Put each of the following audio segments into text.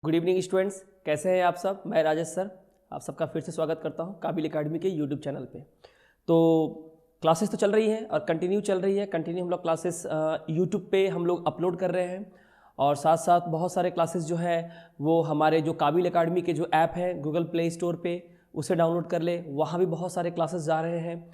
Good evening students, कैसे हैं आप सब। मैं राजेश सर आप सबका फिर से स्वागत करता हूं काबिल एकेडमी के यूट्यूब चैनल पे। तो क्लासेस तो चल रही हैं और कंटिन्यू चल रही है। कंटिन्यू हम लोग क्लासेस यूट्यूब पे हम लोग अपलोड कर रहे हैं और साथ साथ बहुत सारे क्लासेस जो है वो हमारे जो काबिल एकेडमी के जो ऐप है गूगल प्ले स्टोर पे उसे डाउनलोड कर ले, वहाँ भी बहुत सारे क्लासेस जा रहे हैं।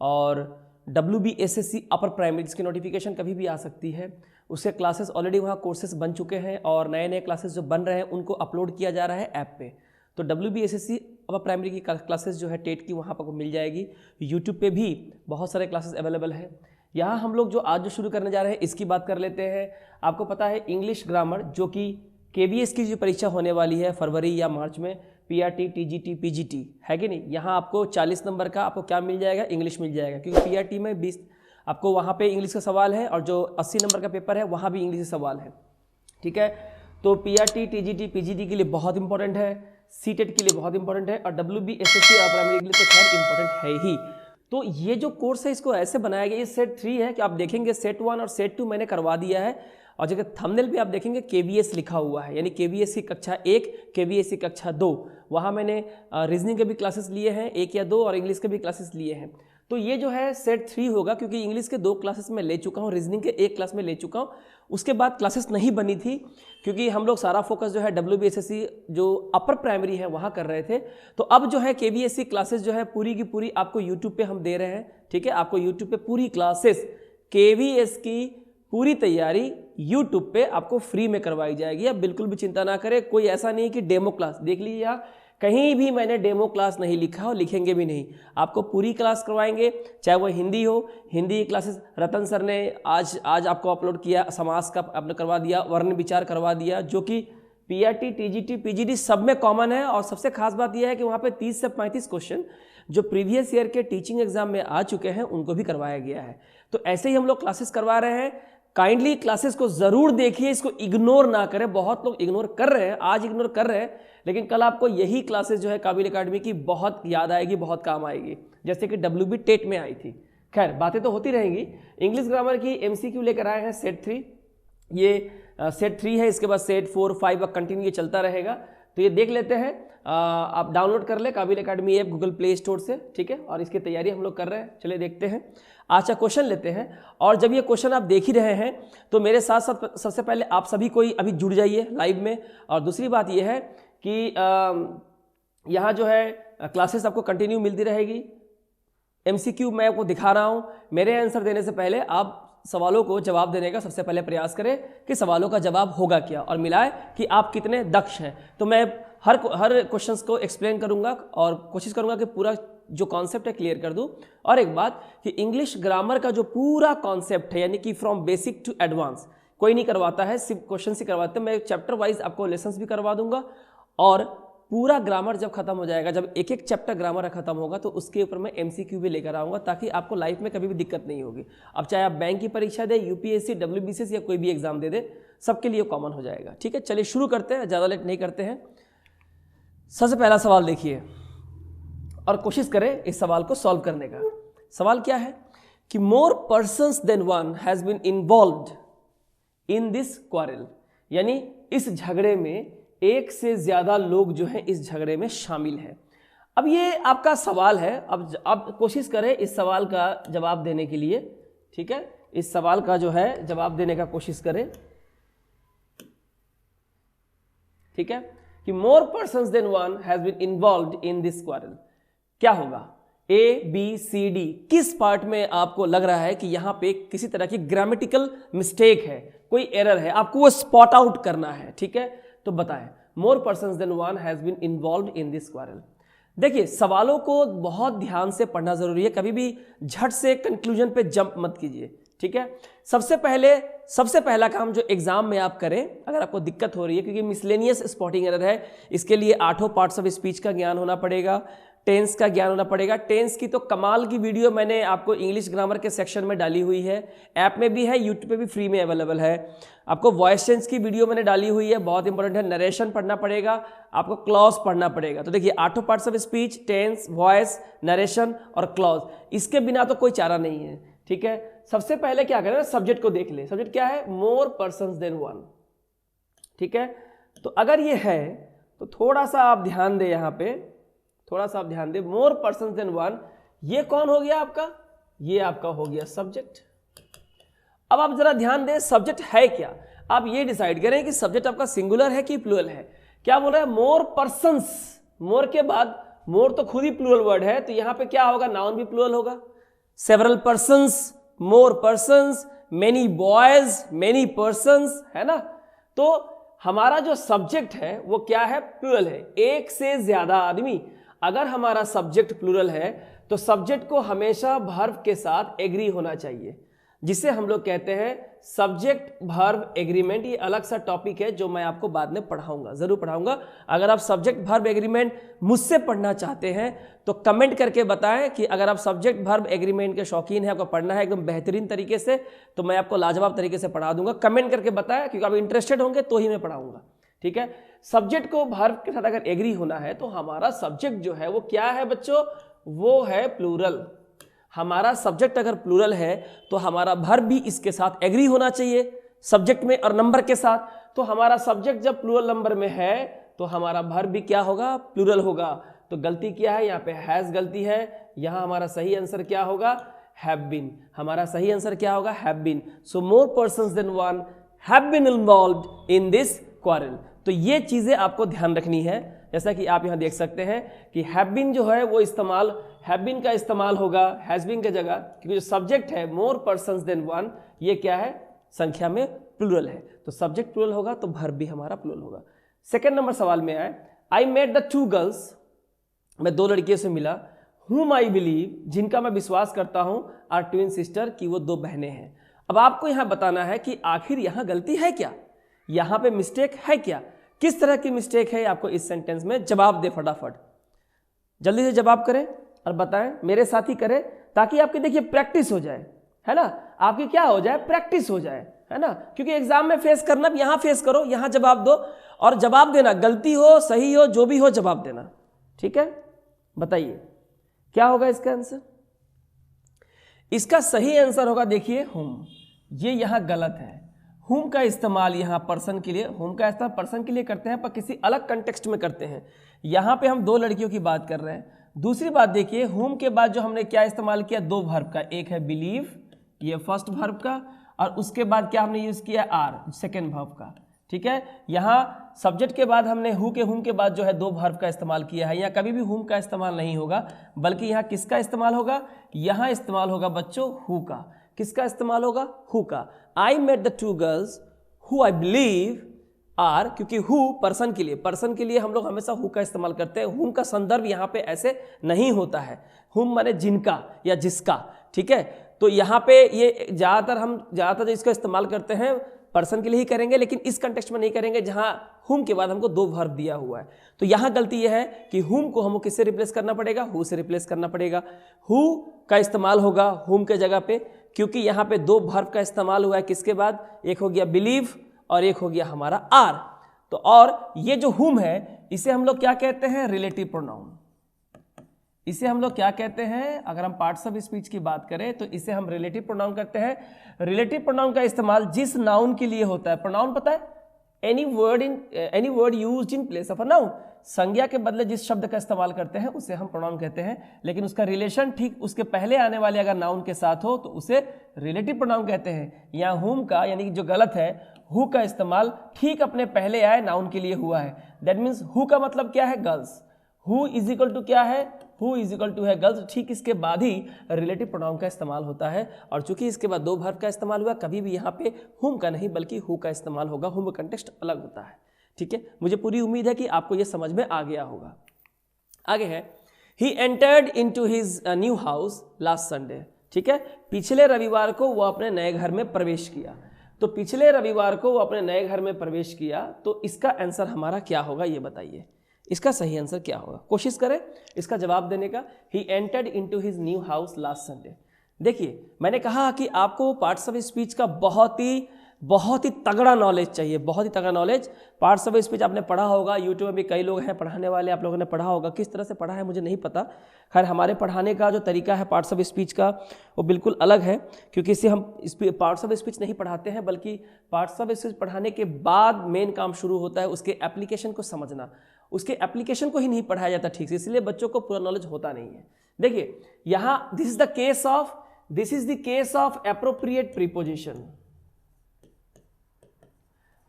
और WBSSC अपर प्राइमरी इसकी नोटिफिकेशन कभी भी आ सकती है, उसके क्लासेस ऑलरेडी वहाँ कोर्सेज बन चुके हैं और नए नए क्लासेस जो बन रहे हैं उनको अपलोड किया जा रहा है ऐप पे। तो WBSSC अपर प्राइमरी की क्लासेस जो है टेट की वहाँ पर मिल जाएगी। यूट्यूब पे भी बहुत सारे क्लासेस अवेलेबल है। यहाँ हम लोग जो आज जो शुरू करने जा रहे हैं इसकी बात कर लेते हैं। आपको पता है इंग्लिश ग्रामर जो कि KBS की जो परीक्षा होने वाली है फरवरी या मार्च में, PRT TGT PGT है कि नहीं, यहाँ आपको 40 नंबर का आपको क्या मिल जाएगा, इंग्लिश मिल जाएगा। क्योंकि PRT में 20 आपको वहाँ पे इंग्लिश का सवाल है और जो 80 नंबर का पेपर है वहाँ भी इंग्लिश का सवाल है। ठीक है, तो PRT TGT PGT के लिए बहुत इंपॉर्टेंट है, CTET के लिए बहुत इंपॉर्टेंट है और WBSSC प्राइमरी के लिए तो खैर इंपॉर्टेंट है ही। तो ये जो कोर्स है इसको ऐसे बनाया गया, ये सेट 3 है कि आप देखेंगे सेट 1 और सेट 2 मैंने करवा दिया है और जगह थंबनेल पे आप देखेंगे KBS लिखा हुआ है, यानी KBS की कक्षा 1 KBS की कक्षा 2। वहाँ मैंने रीजनिंग के भी क्लासेस लिए हैं 1 या 2 और इंग्लिश के भी क्लासेस लिए हैं। तो ये जो है सेट 3 होगा क्योंकि इंग्लिश के 2 क्लासेस में ले चुका हूँ, रीजनिंग के 1 क्लास में ले चुका हूँ। उसके बाद क्लासेस नहीं बनी थी क्योंकि हम लोग सारा फोकस जो है WBSSC जो अपर प्राइमरी है वहाँ कर रहे थे। तो अब जो है KBS की क्लासेस जो है पूरी की पूरी आपको यूट्यूब पे हम दे रहे हैं। ठीक है, आपको यूट्यूब पे पूरी क्लासेस KBS की पूरी तैयारी यूट्यूब पे आपको फ्री में करवाई जाएगी। आप बिल्कुल भी चिंता ना करें, कोई ऐसा नहीं कि डेमो क्लास देख लीजिए, यहाँ कहीं भी मैंने डेमो क्लास नहीं लिखा और लिखेंगे भी नहीं। आपको पूरी क्लास करवाएंगे, चाहे वो हिंदी हो, हिंदी की क्लासेस रतन सर ने आज आपको अपलोड किया, समास का आपने करवा दिया, वर्ण विचार करवा दिया, जो कि PRT TGT PGT सब में कॉमन है। और सबसे खास बात यह है कि वहाँ पे 30 से 35 क्वेश्चन जो प्रीवियस ईयर के टीचिंग एग्जाम में आ चुके हैं उनको भी करवाया गया है। तो ऐसे ही हम लोग क्लासेस करवा रहे हैं। काइंडली क्लासेस को जरूर देखिए, इसको इग्नोर ना करें। बहुत लोग इग्नोर कर रहे हैं, आज इग्नोर कर रहे हैं, लेकिन कल आपको यही क्लासेस जो है काबिल एकेडमी की बहुत याद आएगी, बहुत काम आएगी, जैसे कि WB टेट में आई थी। खैर बातें तो होती रहेंगी। इंग्लिश ग्रामर की MCQ लेकर आए हैं सेट 3, ये सेट 3 है। इसके बाद सेट 4 5 का कंटिन्यू चलता रहेगा। तो ये देख लेते हैं, आप डाउनलोड कर ले काबिल academy app Google play store से। ठीक है, और इसकी तैयारी हम लोग कर रहे हैं। चलिए देखते हैं, अच्छा क्वेश्चन लेते हैं। और जब ये क्वेश्चन आप देख ही रहे हैं तो मेरे साथ साथ सबसे पहले आप सभी कोई अभी जुड़ जाइए लाइव में। और दूसरी बात ये है कि यहाँ जो है क्लासेस आपको कंटिन्यू मिलती रहेगी। MCQ मैं आपको दिखा रहा हूँ, मेरे आंसर देने से पहले आप सवालों को जवाब देने का सबसे पहले प्रयास करें कि सवालों का जवाब होगा क्या, और मिलाए कि आप कितने दक्ष हैं। तो मैं हर क्वेश्चंस को एक्सप्लेन करूंगा और कोशिश करूंगा कि पूरा जो कॉन्सेप्ट है क्लियर कर दूं। और एक बात कि इंग्लिश ग्रामर का जो पूरा कॉन्सेप्ट है, यानी कि फ्रॉम बेसिक टू एडवांस, कोई नहीं करवाता है, सिर्फ क्वेश्चन ही करवाते हैं। मैं चैप्टर वाइज आपको लेसन्स भी करवा दूंगा और पूरा ग्रामर जब खत्म हो जाएगा, जब एक एक चैप्टर ग्रामर खत्म होगा तो उसके ऊपर मैं MCQ भी लेकर आऊँगा, ताकि आपको लाइफ में कभी भी दिक्कत नहीं होगी। अब चाहे आप बैंक की परीक्षा दे, UPSC WBCS या कोई भी एग्जाम दे दे, सबके लिए कॉमन हो जाएगा। ठीक है, चलिए शुरू करते हैं, ज़्यादा लेट नहीं करते हैं। सबसे पहला सवाल देखिए और कोशिश करें इस सवाल को सॉल्व करने का। सवाल क्या है कि more persons than one has been involved in this quarrel, यानी इस झगड़े में एक से ज्यादा लोग जो हैं इस झगड़े में शामिल हैं। अब ये आपका सवाल है, अब कोशिश करें इस सवाल का जवाब देने के लिए। ठीक है, इस सवाल का जो है जवाब देने का कोशिश करें। ठीक है, कि more persons than one has been involved in this quarrel, क्या होगा? A B C D, किस पार्ट में आपको लग रहा है कि यहां पे किसी तरह की ग्रामेटिकल मिस्टेक है, कोई एरर है, आपको वो स्पॉट आउट करना है। ठीक है, तो बताएं, more persons than one has been involved in this quarrel. देखिए सवालों को बहुत ध्यान से पढ़ना जरूरी है, कभी भी झट से कंक्लूजन पे जंप मत कीजिए। ठीक है, सबसे पहला काम जो एग्जाम में आप करें, अगर आपको दिक्कत हो रही है, क्योंकि मिसलेनियस स्पॉटिंग एरर है, इसके लिए 8 पार्ट्स ऑफ स्पीच का ज्ञान होना पड़ेगा, टेंस का ज्ञान होना पड़ेगा। टेंस की तो कमाल की वीडियो मैंने आपको इंग्लिश ग्रामर के सेक्शन में डाली हुई है, ऐप में भी है, यूट्यूब पे भी फ्री में अवेलेबल है। आपको वॉइस चेंज की वीडियो मैंने डाली हुई है, बहुत इंपॉर्टेंट है। नरेशन पढ़ना पड़ेगा, आपको क्लॉज पढ़ना पड़ेगा। तो देखिए 8 parts of speech, tense, voice, narration और क्लॉज, इसके बिना तो कोई चारा नहीं है। ठीक है, सबसे पहले क्या करें, सब्जेक्ट को देख ले। सब्जेक्ट क्या है? मोर पर्सन्स देन वन। ठीक है, तो अगर ये है तो थोड़ा सा आप ध्यान दें, यहाँ पे थोड़ा सा आप ध्यान दें, मोर पर्सन देन वन, ये कौन हो गया आपका? ये आपका हो गया सब्जेक्ट। अब आप जरा ध्यान दें, सब्जेक्ट है क्या? आप ये डिसाइड करें कि सब्जेक्ट आपका सिंगुलर है कि प्लूरल है। क्या बोल रहा है? मोर पर्सन्स, मोर के बाद, मोर तो खुद ही प्लूरल वर्ड है, तो यहां पे क्या होगा? नाउन भी प्लूरल होगा। Several persons, more persons, many boys, many persons, है ना। तो हमारा जो सब्जेक्ट है वो क्या है? प्लूरल है, एक से ज्यादा आदमी। अगर हमारा सब्जेक्ट प्लूरल है तो सब्जेक्ट को हमेशा वर्ब के साथ एग्री होना चाहिए, जिसे हम लोग कहते हैं सब्जेक्ट वर्ब एग्रीमेंट। ये अलग सा टॉपिक है जो मैं आपको बाद में पढ़ाऊंगा, जरूर पढ़ाऊंगा। अगर आप सब्जेक्ट वर्ब एग्रीमेंट मुझसे पढ़ना चाहते हैं तो कमेंट करके बताएं कि अगर आप सब्जेक्ट वर्ब एग्रीमेंट के शौकीन हैं, आपको पढ़ना है एकदम बेहतरीन तरीके से, तो मैं आपको लाजवाब तरीके से पढ़ा दूंगा। कमेंट करके बताएं, क्योंकि आप इंटरेस्टेड होंगे तो ही मैं पढ़ाऊंगा, ठीक है। सब्जेक्ट को वर्ब के साथ अगर एग्री होना है तो हमारा सब्जेक्ट जो है वो क्या है बच्चों? वो है प्लूरल। हमारा सब्जेक्ट अगर प्लूरल है तो हमारा वर्ब भी इसके साथ एग्री होना चाहिए, सब्जेक्ट में और नंबर के साथ। तो हमारा सब्जेक्ट जब प्लूरल नंबर में है तो हमारा वर्ब भी क्या होगा? प्लूरल होगा। तो गलती क्या है? यहाँ पे हैज गलती है, यहाँ हमारा सही आंसर क्या होगा? Have been. हमारा सही आंसर क्या होगा? Have been. So more persons than one have been involved in this quarrel. तो ये चीजें आपको ध्यान रखनी है। जैसा कि आप यहाँ देख सकते हैं कि हैव बीन जो है वो इस्तेमाल, हैव बीन का इस्तेमाल होगा हैज बीन के जगह, क्योंकि जो सब्जेक्ट है मोर पर्सन्स देन वन, ये क्या है? संख्या में प्लूरल है, तो सब्जेक्ट प्लूरल होगा तो वर्ब भी हमारा प्लूरल होगा। सेकंड नंबर सवाल में आए, I met the two girls, मैं दो लड़कियों से मिला, whom आई बिलीव, जिनका मैं विश्वास करता हूं, आर ट्विन सिस्टर, की वो दो बहनें हैं। अब आपको यहां बताना है कि आखिर यहां गलती है क्या, यहां पे मिस्टेक है क्या, किस तरह की मिस्टेक है आपको इस सेंटेंस में जवाब दे। फटाफट जल्दी से जवाब करें और बताएं, मेरे साथ ही करें, ताकि आपकी देखिए प्रैक्टिस हो जाए, है ना, आपकी क्या हो जाए? प्रैक्टिस हो जाए, है ना। क्योंकि एग्जाम में फेस करना, यहां फेस करो, यहां जवाब दो और जवाब देना, गलती हो सही हो जो भी हो जवाब देना, ठीक है। बताइए क्या होगा इसका आंसर? इसका सही आंसर होगा, देखिए हुम। ये यहां गलत है। हुम का इस्तेमाल यहाँ पर्सन के लिए, हुम का इस्तेमाल पर्सन के लिए करते हैं पर किसी अलग कंटेक्स्ट में करते हैं। यहाँ पे हम दो लड़कियों की बात कर रहे हैं। दूसरी बात देखिए, हुम के बाद जो हमने क्या इस्तेमाल किया? दो वर्ब का, एक है बिलीव, ये फर्स्ट वर्ब का, और उसके बाद क्या हमने यूज किया? आर, सेकेंड वर्ब का, ठीक है। यहाँ सब्जेक्ट के बाद हमने हु के, हुम के बाद जो है दो वर्ब का इस्तेमाल किया है। यहाँ कभी भी हुम का इस्तेमाल नहीं होगा, बल्कि यहाँ किसका इस्तेमाल होगा? यहाँ इस्तेमाल होगा बच्चों हु का। किसका इस्तेमाल होगा? हु का। I met the two girls who I believe are, क्योंकि हु पर्सन के लिए, पर्सन के लिए हम लोग हमेशा हु का इस्तेमाल करते हैं। हुम का संदर्भ यहाँ पे ऐसे नहीं होता है। हुम माने जिनका या जिसका, ठीक है। तो यहाँ पे ये ज़्यादातर इसका इस्तेमाल करते हैं पर्सन के लिए ही करेंगे, लेकिन इस कंटेक्स्ट में नहीं करेंगे जहाँ हुम के बाद हमको दो वर्ब दिया हुआ है। तो यहाँ गलती यह है कि हुम को हमको किससे रिप्लेस करना पड़ेगा? हु से रिप्लेस करना पड़ेगा। हु का इस्तेमाल होगा हुम के जगह पे, क्योंकि यहाँ पे दो वर्ब का इस्तेमाल हुआ है। किसके बाद? एक हो गया बिलीव और एक हो गया हमारा आर। तो और ये जो हुम है इसे हम लोग क्या कहते हैं? Relative pronoun. इसे हम लोग क्या कहते हैं? अगर हम पार्ट्स ऑफ स्पीच की बात करें तो इसे हम रिलेटिव प्रोनाउन कहते हैं। रिलेटिव प्रोनाउन का इस्तेमाल जिस नाउन के लिए होता है, प्रोनाउन पता है? Any word used in place of a noun. संज्ञा के बदले जिस शब्द का इस्तेमाल करते हैं उसे हम प्रोनाउन कहते हैं, लेकिन उसका रिलेशन ठीक उसके पहले आने वाले अगर नाउन के साथ हो तो उसे रिलेटिव प्रोनाउन कहते हैं। यहाँ हुम का, यानी कि जो गलत है, हु का इस्तेमाल ठीक अपने पहले आए नाउन के लिए हुआ है। दैट मीन्स हु का मतलब क्या है? Girls. Who is equal to क्या है? हु इज इक्वल टू है गर्ल्स। ठीक इसके बाद ही रिलेटिव प्रोनाउन का इस्तेमाल होता है, और चूंकि इसके बाद दो वर्ब का इस्तेमाल हुआ, कभी भी यहाँ पे हुम का नहीं बल्कि हु का इस्तेमाल होगा। हुम का कंटेक्स्ट अलग होता है, ठीक है। मुझे पूरी उम्मीद है कि आपको ये समझ में आ गया होगा। आगे है, he entered into his new house last Sunday, ठीक है। पिछले रविवार को वो अपने नए घर में प्रवेश किया। तो पिछले रविवार को वो अपने नए घर में प्रवेश किया, तो इसका आंसर हमारा क्या होगा ये बताइए। इसका सही आंसर क्या होगा? कोशिश करें इसका जवाब देने का। He entered into his new house last Sunday. देखिए मैंने कहा कि आपको पार्ट्स ऑफ स्पीच का बहुत ही बहुत ही तगड़ा नॉलेज चाहिए, बहुत ही तगड़ा नॉलेज। पार्ट्स ऑफ स्पीच आपने पढ़ा होगा, यूट्यूब में भी कई लोग हैं पढ़ाने वाले, आप लोगों ने पढ़ा होगा। किस तरह से पढ़ा है मुझे नहीं पता, खैर हमारे पढ़ाने का जो तरीका है पार्ट्स ऑफ स्पीच का वो बिल्कुल अलग है, क्योंकि इससे हम पार्ट्स ऑफ स्पीच नहीं पढ़ाते हैं, बल्कि पार्ट्स ऑफ स्पीच पढ़ाने के बाद मेन काम शुरू होता है उसके एप्लीकेशन को समझना। उसके एप्लीकेशन को ही नहीं पढ़ाया जाता ठीक से, इसलिए बच्चों को पूरा नॉलेज होता नहीं है। देखिए यहाँ this is the case of appropriate preposition,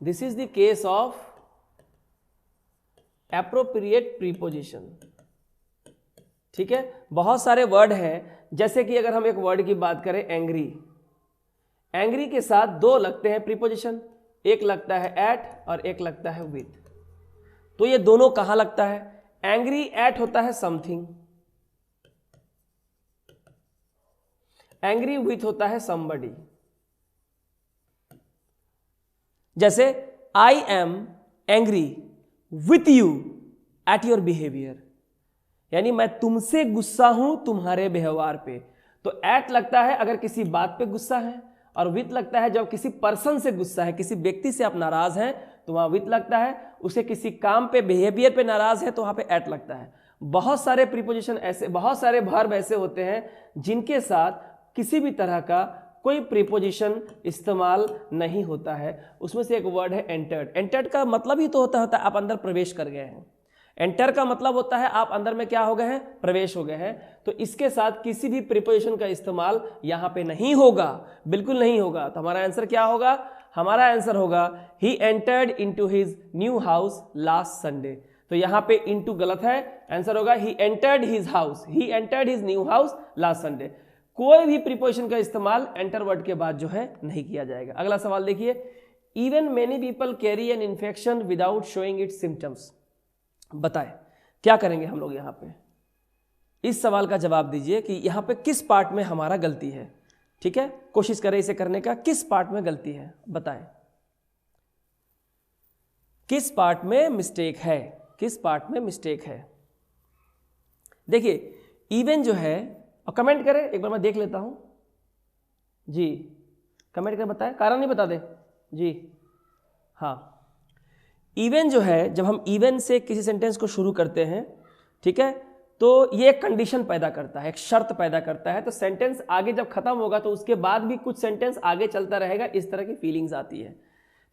this is the case of appropriate preposition. ठीक है, बहुत सारे वर्ड हैं, जैसे कि अगर हम एक वर्ड की बात करें एंग्री, एंग्री के साथ दो लगते हैं प्रीपोजिशन, एक लगता है एट और एक लगता है विथ। तो ये दोनों कहां लगता है? एंग्री एट होता है समथिंग, एंग्री विथ होता है समबडी। जैसे I am angry with you at your behaviour, यानी मैं तुमसे गुस्सा हूं तुम्हारे व्यवहार पे। तो एट लगता है अगर किसी बात पे गुस्सा है, और विथ लगता है जब किसी पर्सन से गुस्सा है, किसी व्यक्ति से आप नाराज हैं तो वहां विथ लगता है, उसे किसी काम पे बिहेवियर पे नाराज है तो वहां पे एट लगता है। बहुत सारे प्रीपोजिशन ऐसे, बहुत सारे वर्ब ऐसे होते हैं जिनके साथ किसी भी तरह का कोई प्रीपोजिशन इस्तेमाल नहीं होता है। उसमें से एक वर्ड है एंटर्ड। एंटर्ड का मतलब ही तो होता है आप अंदर प्रवेश कर गए हैं। एंटर का मतलब होता है आप अंदर में क्या हो गए हैं? प्रवेश हो गए हैं। तो इसके साथ किसी भी प्रीपोजिशन का इस्तेमाल यहाँ पे नहीं होगा, बिल्कुल नहीं होगा। तो हमारा आंसर क्या होगा? हमारा आंसर होगा he entered into his new house last Sunday. तो यहाँ पे इनटू गलत है, आंसर होगा he entered his house, he entered his new house last Sunday. कोई भी प्रीपोजिशन का इस्तेमाल एंटर वर्ड के बाद जो है नहीं किया जाएगा। अगला सवाल देखिए, even many people carry an infection without showing it's symptoms. बताएं क्या करेंगे हम लोग यहाँ पे? इस सवाल का जवाब दीजिए कि यहाँ पे किस पार्ट में हमारा गलती है। ठीक है, कोशिश करें इसे करने का, किस पार्ट में गलती है बताएं, किस पार्ट में मिस्टेक है, किस पार्ट में मिस्टेक है। देखिए इवन जो है, और कमेंट करें एक बार, मैं देख लेता हूं जी, कमेंट कर बताएं, कारण नहीं बता दे जी। हाँ, इवन जो है, जब हम इवन से किसी सेंटेंस को शुरू करते हैं, ठीक है, तो ये एक कंडीशन पैदा करता है, एक शर्त पैदा करता है। तो सेंटेंस आगे जब खत्म होगा तो उसके बाद भी कुछ सेंटेंस आगे चलता रहेगा, इस तरह की फीलिंग्स आती है।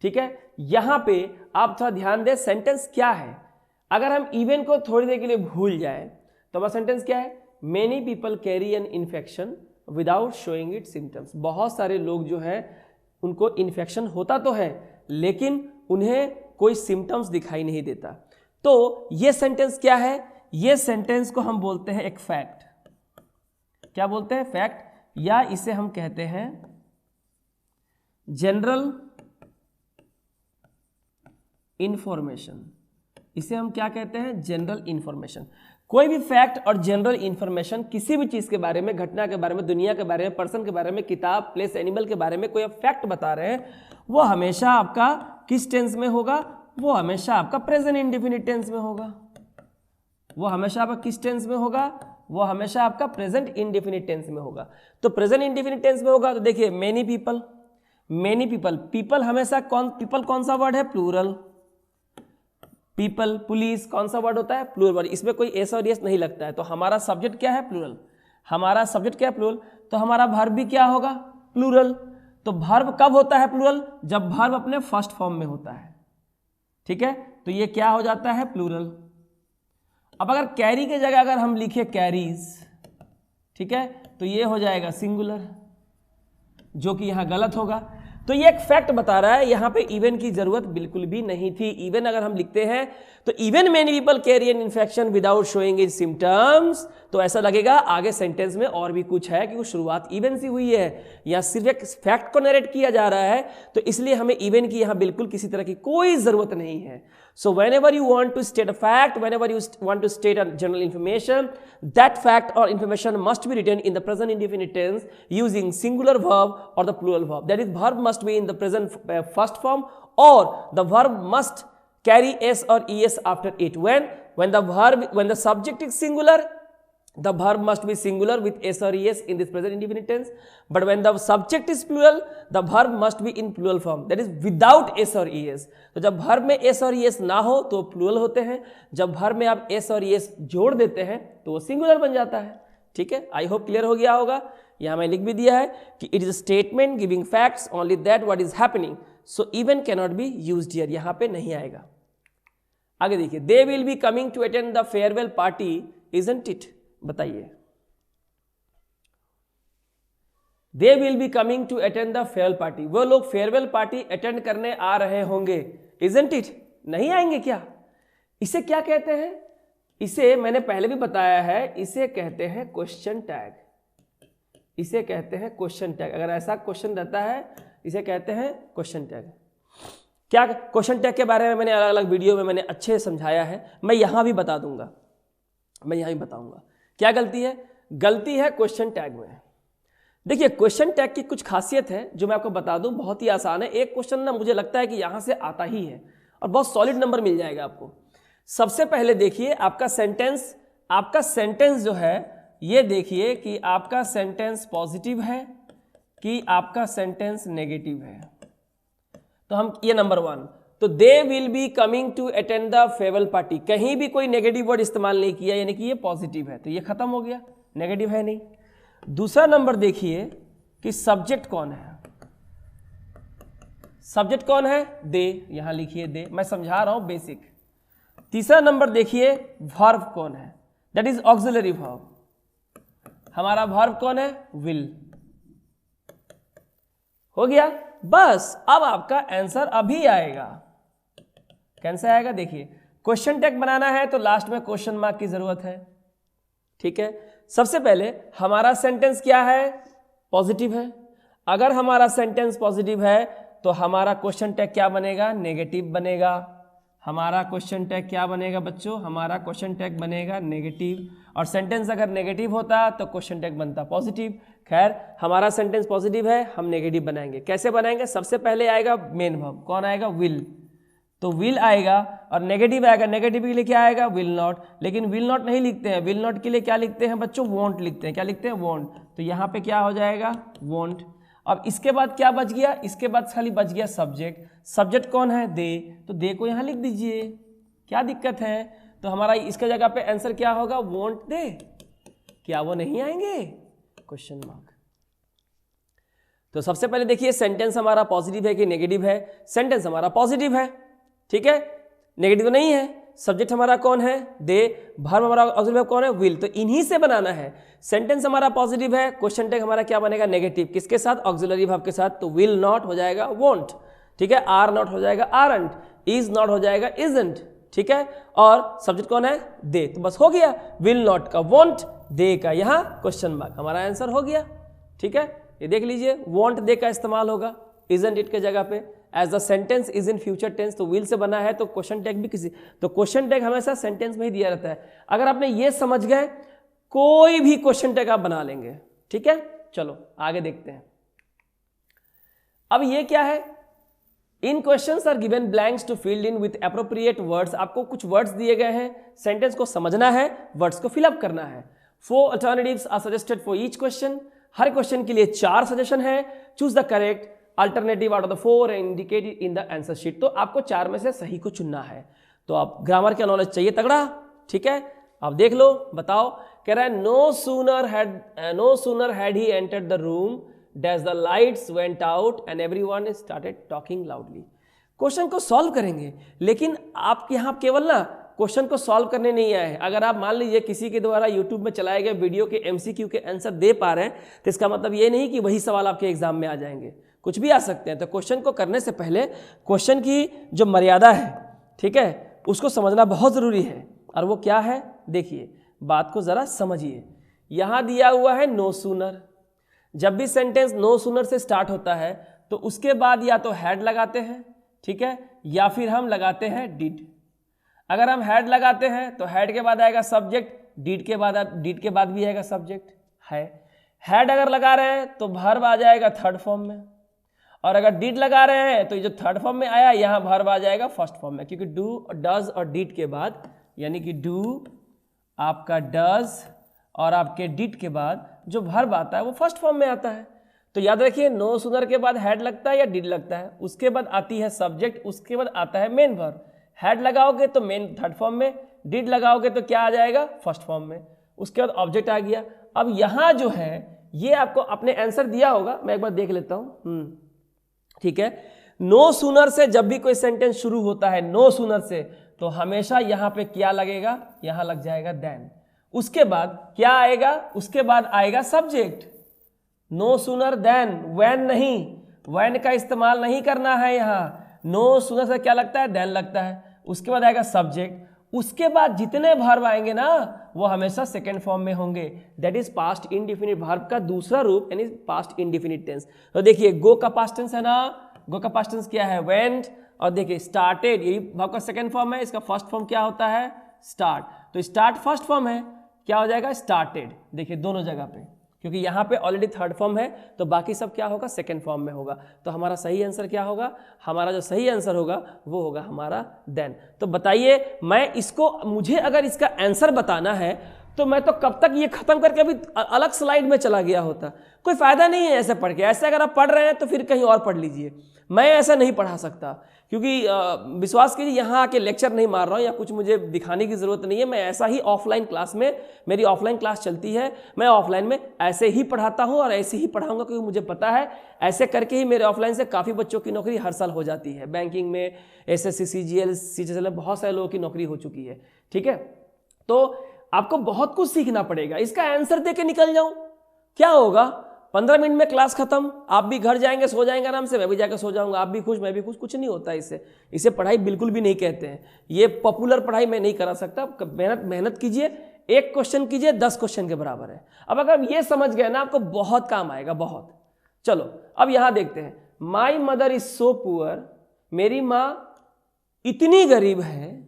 ठीक है, यहां पे आप थोड़ा ध्यान दें, सेंटेंस क्या है। अगर हम इवन को थोड़ी देर के लिए भूल जाए तो हमारा सेंटेंस क्या है? Many people carry an infection without showing it symptoms. बहुत सारे लोग जो है उनको इन्फेक्शन होता तो है लेकिन उन्हें कोई सिम्टम्स दिखाई नहीं देता। तो ये सेंटेंस क्या है? ये सेंटेंस को हम बोलते हैं एक फैक्ट। क्या बोलते हैं? फैक्ट, या इसे हम कहते हैं जनरल इंफॉर्मेशन। इसे हम क्या कहते हैं? General information. कोई भी फैक्ट और जनरल इंफॉर्मेशन, किसी भी चीज के बारे में, घटना के बारे में, दुनिया के बारे में, पर्सन के बारे में, किताब, प्लेस, एनिमल के बारे में कोई आप फैक्ट बता रहे हैं, वो हमेशा आपका किस टेंस में होगा? वो हमेशा आपका प्रेजेंट इंडेफिनिट टेंस में होगा। वो हमेशा आपका किस टेंस में होगा? वो हमेशा आपका प्रेजेंट इंडेफिनिट टेंस में होगा। तो प्रेजेंट इंडेफिनिट टेंस में होगा तो देखिए many people, many people, people हमेशा पीपल कौन सा वर्ड है? प्लूरल। पीपल, पुलिस कौन सा वर्ड होता है? Plural word. इसमें कोई एस और यस नहीं लगता है। तो हमारा सब्जेक्ट क्या है? प्लूरल। हमारा सब्जेक्ट क्या है? प्लूरल। तो हमारा वर्ब भी क्या होगा? प्लूरल। तो वर्ब कब होता है प्लूरल? जब वर्ब अपने फर्स्ट फॉर्म में होता है। ठीक है, तो ये क्या हो जाता है? प्लूरल। अब अगर कैरी के जगह अगर हम लिखे कैरीज, ठीक है, तो ये हो जाएगा सिंगुलर, जो कि यहां गलत होगा। तो ये एक फैक्ट बता रहा है, यहां पे इवन की जरूरत बिल्कुल भी नहीं थी। इवन अगर हम लिखते हैं तो even many people carry an infection without showing it symptoms, तो ऐसा लगेगा आगे सेंटेंस में और भी कुछ है, क्योंकि शुरुआत इवन से हुई है। यहां सिर्फ एक फैक्ट को नरेट किया जा रहा है, तो इसलिए हमें इवन की यहां बिल्कुल किसी तरह की कोई जरूरत नहीं है। So whenever you want to state a fact, whenever you want to state a general information, that fact or information must be written in the present indefinite tense using singular verb or the plural verb. That is, verb must be in the present first form, or the verb must carry s or es after it. When the subject is singular the verb must be singular with s or es in this present indefinite tense, but when the subject is plural the verb must be in plural form, that is without s or es. तो जब verb में s और es ना हो तो plural होते हैं, जब verb में आप s और es जोड़ देते हैं तो वो singular बन जाता है. ठीक है, आई होप क्लियर हो गया होगा. यहाँ मैं लिख भी दिया है कि it is a statement giving facts only that what is happening, so even can not be used here, यहाँ पे नहीं आएगा. आगे देखिए, they will be coming to attend the farewell party isn't it, बताइए. They will be coming to attend the farewell party, वो लोग farewell party attend करने आ रहे होंगे. इजंट इट, नहीं आएंगे क्या? इसे क्या कहते हैं? इसे मैंने पहले भी बताया है, इसे कहते हैं क्वेश्चन टैग. इसे कहते हैं क्वेश्चन टैग. अगर ऐसा क्वेश्चन रहता है इसे कहते हैं क्वेश्चन टैग. क्या क्वेश्चन टैग के बारे में मैंने अलग अलग वीडियो में मैंने अच्छे समझाया है, मैं यहाँ भी बता दूंगा, मैं यहाँ भी बताऊंगा. क्या गलती है? गलती है क्वेश्चन टैग में. देखिए, क्वेश्चन टैग की कुछ खासियत है जो मैं आपको बता दूं, बहुत ही आसान है. एक क्वेश्चन ना मुझे लगता है कि यहाँ से आता ही है और बहुत सॉलिड नंबर मिल जाएगा आपको. सबसे पहले देखिए आपका सेंटेंस जो है, ये देखिए कि आपका सेंटेंस पॉजिटिव है कि आपका सेंटेंस नेगेटिव है. तो हम ये नंबर 1, तो they will be coming to attend the farewell party, कहीं भी कोई नेगेटिव वर्ड इस्तेमाल नहीं किया, यानी कि ये पॉजिटिव है, तो ये खत्म हो गया, नेगेटिव है नहीं. दूसरा नंबर देखिए कि सब्जेक्ट कौन है. सब्जेक्ट कौन है? दे, यहां लिखिए दे, मैं समझा रहा हूं बेसिक. तीसरा नंबर देखिए वर्ब कौन है, दैट इज ऑक्सिलरी वर्ब. हमारा वर्ब कौन है? विल. हो गया, बस. अब आपका आंसर अभी आएगा. कैसे आएगा? देखिए, क्वेश्चन टैग बनाना है तो लास्ट में क्वेश्चन मार्क की जरूरत है. ठीक है, सबसे पहले हमारा सेंटेंस क्या है? पॉजिटिव है. अगर हमारा सेंटेंस पॉजिटिव है तो हमारा क्वेश्चन टैग क्या बनेगा? नेगेटिव बनेगा. हमारा क्वेश्चन टैग क्या बनेगा बच्चों? हमारा क्वेश्चन टैग बनेगा नेगेटिव. और सेंटेंस अगर नेगेटिव होता तो क्वेश्चन टैग बनता पॉजिटिव. खैर, हमारा सेंटेंस पॉजिटिव है, हम नेगेटिव बनाएंगे. कैसे बनाएंगे? सबसे पहले आएगा मेन वर्ब, कौन आएगा? विल. तो विल आएगा और नेगेटिव आएगा. नेगेटिव के लिए क्या आएगा? Will not. लेकिन विल नॉट नहीं लिखते हैं, विल नॉट के लिए क्या लिखते हैं बच्चों? वॉन्ट लिखते हैं. क्या लिखते हैं? वॉन्ट. तो यहाँ पे क्या हो जाएगा? वॉन्ट. अब इसके बाद क्या बच गया? इसके बाद खाली बच गया सब्जेक्ट. सब्जेक्ट कौन है? दे. तो दे को यहाँ लिख दीजिए, क्या दिक्कत है? तो हमारा इसके जगह पे आंसर क्या होगा? Want they. क्या वो नहीं आएंगे? Question mark. तो सबसे पहले देखिए सेंटेंस हमारा पॉजिटिव है कि नेगेटिव है? सेंटेंस हमारा पॉजिटिव है. ठीक है, नेगेटिव नहीं है. सब्जेक्ट हमारा कौन है? दे. वर्ब हमारा ऑक्सिलरी वर्ब कौन है? विल. तो इन्हीं से बनाना है. सेंटेंस हमारा पॉजिटिव है, क्वेश्चन टैग हमारा क्या बनेगा? नेगेटिव. किसके साथ? ऑक्सिलरी वर्ब के साथ. तो विल नॉट हो जाएगा वॉन्ट. ठीक है, आर नॉट हो जाएगा आरंट, इज नॉट हो जाएगा इजंट. ठीक है, और सब्जेक्ट कौन है? दे. तो बस हो गया, विल नॉट का वॉन्ट, दे का यहाँ क्वेश्चन मार्क, हमारा आंसर हो गया. ठीक है, ये देख लीजिए, वॉन्ट दे का इस्तेमाल होगा इजंट इट के जगह पे. As the sentence is in future tense, तो विल से बना है तो क्वेश्चन टैग भी किसी, तो क्वेश्चन टैग हमेशा सेंटेंस में ही दिया रहता है. अगर आपने ये समझ गए, कोई भी क्वेश्चन टैग आप बना लेंगे. ठीक है, चलो आगे देखते हैं. अब ये क्या है? In questions are given blanks to fill in with appropriate words. आपको कुछ वर्ड्स दिए गए हैं, सेंटेंस को समझना है, वर्ड्स को फिलअप करना है. 4 alternatives are suggested for each question. हर क्वेश्चन के लिए 4 सजेशन है. Choose the correct alternative out of the 4 and indicated in the answer sheet. तो आपको 4 में से सही को चुनना है. तो आप ग्रामर का नॉलेज चाहिए तगड़ा. ठीक है, आप देख लो, बताओ. कह रहा है no sooner had he entered the room dash the lights went out and everyone started talking loudly. Question को सॉल्व करेंगे, लेकिन आप यहाँ केवल ना क्वेश्चन को सॉल्व करने नहीं आए हैं. अगर आप मान लीजिए किसी के द्वारा यूट्यूब में चलाए गए वीडियो के MCQ के आंसर दे पा रहे हैं, तो इसका मतलब ये नहीं कि वही सवाल आपके एग्जाम में आ जाएंगे, कुछ भी आ सकते हैं. तो क्वेश्चन को करने से पहले क्वेश्चन की जो मर्यादा है, ठीक है, उसको समझना बहुत ज़रूरी है. और वो क्या है? देखिए, बात को ज़रा समझिए. यहाँ दिया हुआ है नो सूनर. जब भी सेंटेंस नो सूनर से स्टार्ट होता है तो उसके बाद या तो हैड लगाते हैं, ठीक है, या फिर हम लगाते हैं डिड. अगर हम हैड लगाते हैं तो हैड के बाद आएगा सब्जेक्ट, डिड के बाद भी आएगा सब्जेक्ट है. हैड अगर लगा रहे हैं तो वर्ब आ जाएगा थर्ड फॉर्म में, और अगर डिड लगा रहे हैं तो ये जो थर्ड फॉर्म में आया यहाँ वर्ब आ जाएगा फर्स्ट फॉर्म में, क्योंकि डू, डज और डिड के बाद, यानी कि डू आपका डज और आपके डिड के बाद जो वर्ब आता है वो फर्स्ट फॉर्म में आता है। तो याद रखिए नो सूनर के बाद हैड लगता है या डिड लगता है, उसके बाद आती है सब्जेक्ट, उसके बाद आता है मेन वर्ब। हैड लगाओगे तो मेन थर्ड फॉर्म में, डिड लगाओगे तो क्या आ जाएगा फर्स्ट फॉर्म में, उसके बाद ऑब्जेक्ट आ गया। अब यहाँ जो है ये आपको अपने आंसर दिया होगा, मैं एक बार देख लेता हूँ। ठीक है, नो सूनर से जब भी कोई सेंटेंस शुरू होता है नो सूनर से, तो हमेशा यहाँ पे क्या लगेगा, यहाँ लग जाएगा देन। उसके बाद क्या आएगा, उसके बाद आएगा subject. No sooner then, when नहीं, व्हेन का इस्तेमाल नहीं करना है यहाँ। नो सूनर से क्या लगता है, देन लगता है। उसके बाद आएगा सब्जेक्ट, उसके बाद जितने वर्ब आएंगे ना वो हमेशा सेकेंड फॉर्म में होंगे, that is past indefinite verb का दूसरा रूप यानी पास्ट इंडिफिनिट टेंस। तो देखिए गो का पास्ट टेंस है ना, गो का पास्ट टेंस क्या है, वेंट। और देखिए स्टार्टेड, यही वर्ब का सेकेंड फॉर्म है, इसका फर्स्ट फॉर्म क्या होता है, स्टार्ट। तो स्टार्ट फर्स्ट फॉर्म है, क्या हो जाएगा स्टार्टेड। देखिए दोनों जगह पे, क्योंकि यहाँ पे ऑलरेडी थर्ड फॉर्म है तो बाकी सब क्या होगा सेकंड फॉर्म में होगा। तो हमारा सही आंसर क्या होगा, हमारा जो सही आंसर होगा वो होगा हमारा देन। तो बताइए मैं इसको, मुझे अगर इसका आंसर बताना है तो मैं तो कब तक ये खत्म करके अभी अलग स्लाइड में चला गया होता। कोई फायदा नहीं है ऐसे पढ़ के, ऐसे अगर आप पढ़ रहे हैं तो फिर कहीं और पढ़ लीजिए। मैं ऐसा नहीं पढ़ा सकता, क्योंकि विश्वास कीजिए यहाँ आके लेक्चर नहीं मार रहा हूँ या कुछ मुझे दिखाने की ज़रूरत नहीं है। मैं ऐसा ही ऑफलाइन क्लास में, मेरी ऑफलाइन क्लास चलती है, मैं ऑफलाइन में ऐसे ही पढ़ाता हूँ और ऐसे ही पढ़ाऊँगा, क्योंकि मुझे पता है ऐसे करके ही मेरे ऑफलाइन से काफ़ी बच्चों की नौकरी हर साल हो जाती है। बैंकिंग में, SSC, CGL, CHSL में बहुत सारे लोगों की नौकरी हो चुकी है। ठीक है, तो आपको बहुत कुछ सीखना पड़ेगा। इसका आंसर दे के निकल जाऊँ, क्या होगा, 15 मिनट में क्लास खत्म, आप भी घर जाएंगे, सो जाएंगे आराम से, मैं भी जाकर सो जाऊंगा, आप भी खुश, मैं भी खुश। कुछ नहीं होता इससे, इसे पढ़ाई बिल्कुल भी नहीं कहते हैं। ये पॉपुलर पढ़ाई मैं नहीं करा सकता। मेहनत कीजिए, एक क्वेश्चन कीजिए 10 क्वेश्चन के बराबर है। अब अगर ये समझ गए ना आपको बहुत काम आएगा, बहुत। चलो अब यहां देखते हैं, माई मदर इज सो पुअर, मेरी माँ इतनी गरीब है।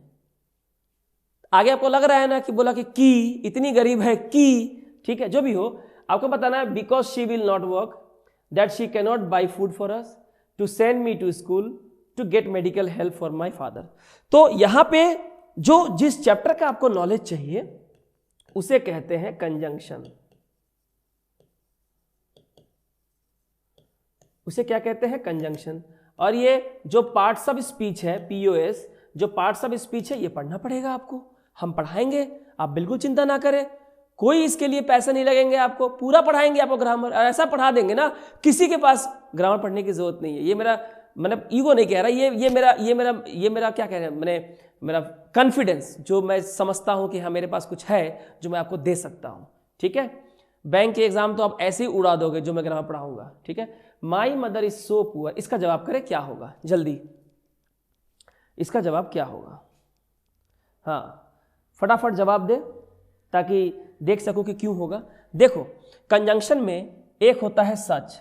आगे आपको लग रहा है ना कि बोला कि इतनी गरीब है की, ठीक है, जो भी हो आपको बताना है। Because she will not work, that she can not buy food for us, to send me to school, to get medical help for my father. तो यहां पे जो जिस चैप्टर का आपको नॉलेज चाहिए उसे कहते हैं कंजंक्शन। उसे क्या कहते हैं, कंजंक्शन। और ये जो पार्ट्स ऑफ स्पीच है, POS, जो पार्ट्स ऑफ स्पीच है ये पढ़ना पड़ेगा आपको, हम पढ़ाएंगे, आप बिल्कुल चिंता ना करें। कोई इसके लिए पैसे नहीं लगेंगे आपको, पूरा पढ़ाएंगे आपको ग्रामर, और ऐसा पढ़ा देंगे ना किसी के पास ग्रामर पढ़ने की जरूरत नहीं है। ये मेरा मतलब ईगो नहीं कह रहा, ये मेरा क्या कह रहे हैं, मेरा कॉन्फिडेंस, जो मैं समझता हूं कि हाँ मेरे पास कुछ है जो मैं आपको दे सकता हूं। ठीक है, बैंक के एग्जाम तो आप ऐसे ही उड़ा दोगे जो मैं ग्रामर पढ़ाऊंगा। ठीक है, माई मदर इज सो पुअर, इसका जवाब करें क्या होगा, जल्दी इसका जवाब क्या होगा। हाँ फटाफट जवाब दे ताकि देख सकूं कि क्यों होगा। देखो कंजंक्शन में एक होता है सच,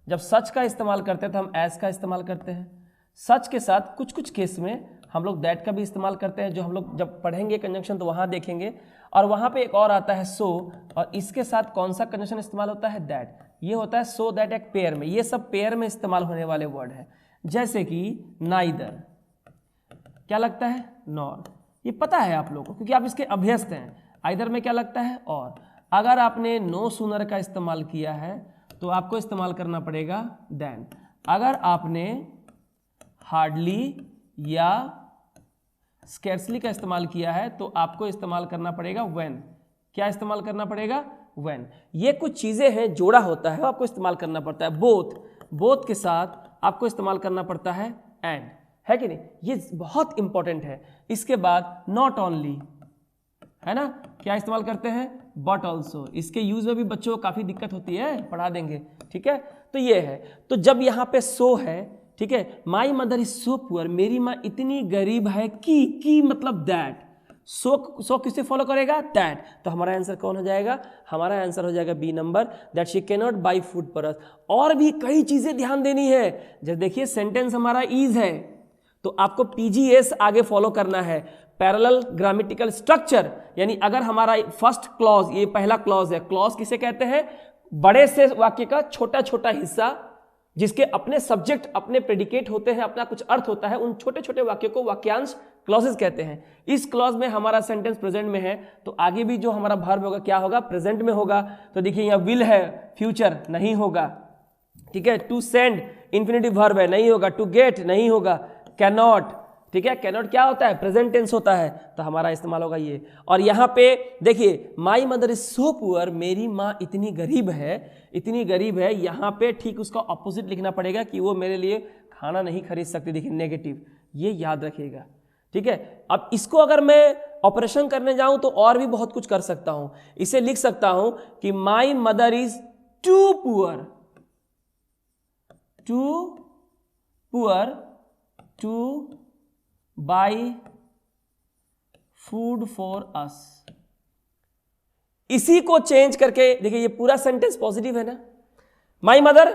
जब सच का इस्तेमाल करते हैं तो हम एज का इस्तेमाल करते हैं। सच के साथ कुछ कुछ केस में हम लोग दैट का भी इस्तेमाल करते हैं, जो हम लोग जब पढ़ेंगे कंजंक्शन तो वहाँ देखेंगे। और वहाँ पे एक और आता है सो, और इसके साथ कौन सा कंजंक्शन इस्तेमाल होता है, दैट। ये होता है सो दैट एक पेयर में, ये सब पेयर में इस्तेमाल होने वाले वर्ड है। जैसे कि नाइदर क्या लगता है, नॉर, ये पता है आप लोगों को क्योंकि आप इसके अभ्यस्त हैं। आइदर में क्या लगता है, और। अगर आपने नो सूनर का इस्तेमाल किया है तो आपको इस्तेमाल करना पड़ेगा देन। अगर आपने हार्डली या स्कैर्सली का इस्तेमाल किया है तो आपको इस्तेमाल करना पड़ेगा व्हेन। क्या इस्तेमाल करना पड़ेगा, व्हेन। ये कुछ चीज़ें हैं, जोड़ा होता है, आपको इस्तेमाल करना पड़ता है। बोथ के साथ आपको इस्तेमाल करना पड़ता है एंड, है कि नहीं, ये बहुत इंपॉर्टेंट है। इसके बाद नॉट ओनली, है ना, क्या इस्तेमाल करते हैं, बट ऑल्सो। इसके यूज में भी बच्चों को काफ़ी दिक्कत होती है, पढ़ा देंगे। ठीक है, तो ये है। तो जब यहाँ पे सो है, ठीक है, माई मदर इज सो पुअर, मेरी माँ इतनी गरीब है की मतलब दैट। सो किससे फॉलो करेगा, दैट। तो हमारा आंसर कौन हो जाएगा, हमारा आंसर हो जाएगा B number, that she can not buy food for us. और भी कई चीज़ें ध्यान देनी है। जब देखिए सेंटेंस हमारा इज है तो आपको PGS आगे फॉलो करना है, पैरेलल ग्रामेटिकल स्ट्रक्चर। यानी अगर हमारा फर्स्ट क्लॉज, ये पहला क्लॉज है, क्लॉज किसे कहते हैं, बड़े से वाक्य का छोटा छोटा हिस्सा जिसके अपने सब्जेक्ट, अपने प्रेडिकेट होते हैं, अपना कुछ अर्थ होता है, उन छोटे छोटे वाक्यों को वाक्यांश क्लॉजेस कहते हैं। इस क्लॉज में हमारा सेंटेंस प्रेजेंट में है तो आगे भी जो हमारा वर्ब होगा क्या होगा, प्रेजेंट में होगा। तो देखिए यहाँ विल है, फ्यूचर नहीं होगा, ठीक है। टू सेंड इंफिनिटिव वर्ब है, नहीं होगा। टू गेट नहीं होगा। कैन नॉट, ठीक है, कैन नॉट क्या होता है, प्रेजेंट टेंस होता है, तो हमारा इस्तेमाल होगा ये। और यहाँ पे देखिए माई मदर इज सो पुअर, मेरी माँ इतनी गरीब है, इतनी गरीब है, यहाँ पे ठीक उसका ऑपोजिट लिखना पड़ेगा कि वो मेरे लिए खाना नहीं खरीद सकती। देखिए नेगेटिव, ये याद रखिएगा, ठीक है। अब इसको अगर मैं ऑपरेशन करने जाऊं तो और भी बहुत कुछ कर सकता हूं। इसे लिख सकता हूं कि my mother is too poor, too poor to buy food for us. इसी को चेंज करके देखिए, ये पूरा सेंटेंस पॉजिटिव है ना। माई मदर,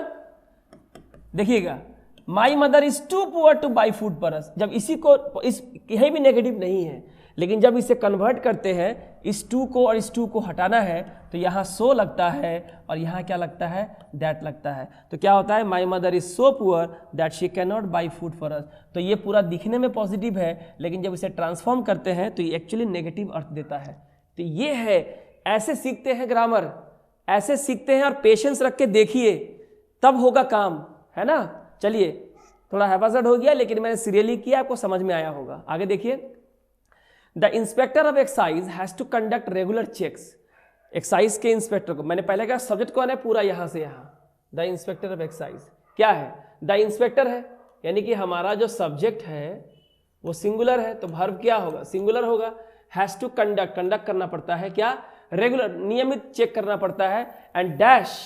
देखिएगा my mother is too poor to buy food for us. जब इसी को, इस यही भी नेगेटिव नहीं है, लेकिन जब इसे कन्वर्ट करते हैं, इस टू को और इस टू को हटाना है, तो यहाँ सो लगता है और यहाँ क्या लगता है, दैट लगता है। तो क्या होता है, माई mother is so poor that she can not buy food for अस। तो ये पूरा दिखने में पॉजिटिव है, लेकिन जब इसे ट्रांसफॉर्म करते हैं तो ये एक्चुअली नेगेटिव अर्थ देता है। तो ये है, ऐसे सीखते हैं ग्रामर, ऐसे सीखते हैं, और पेशेंस रख के देखिए तब होगा काम, है ना। चलिए, थोड़ा हैफाजत हो गया, लेकिन मैंने सीरियसली किया, आपको समझ में आया होगा। आगे देखिए, the inspector of excise has to conduct regular checks. Excise के इंस्पेक्टर को, मैंने पहले कहा सब्जेक्ट कौन है, पूरा यहां से यहां, द इंस्पेक्टर ऑफ एक्साइज क्या है, द इंस्पेक्टर है, यानी कि हमारा जो सब्जेक्ट है वो सिंगुलर है, तो वर्ब क्या होगा, सिंगुलर होगा। हैज टू कंडक्ट, कंडक्ट करना पड़ता है क्या, रेगुलर, नियमित चेक करना पड़ता है। And dash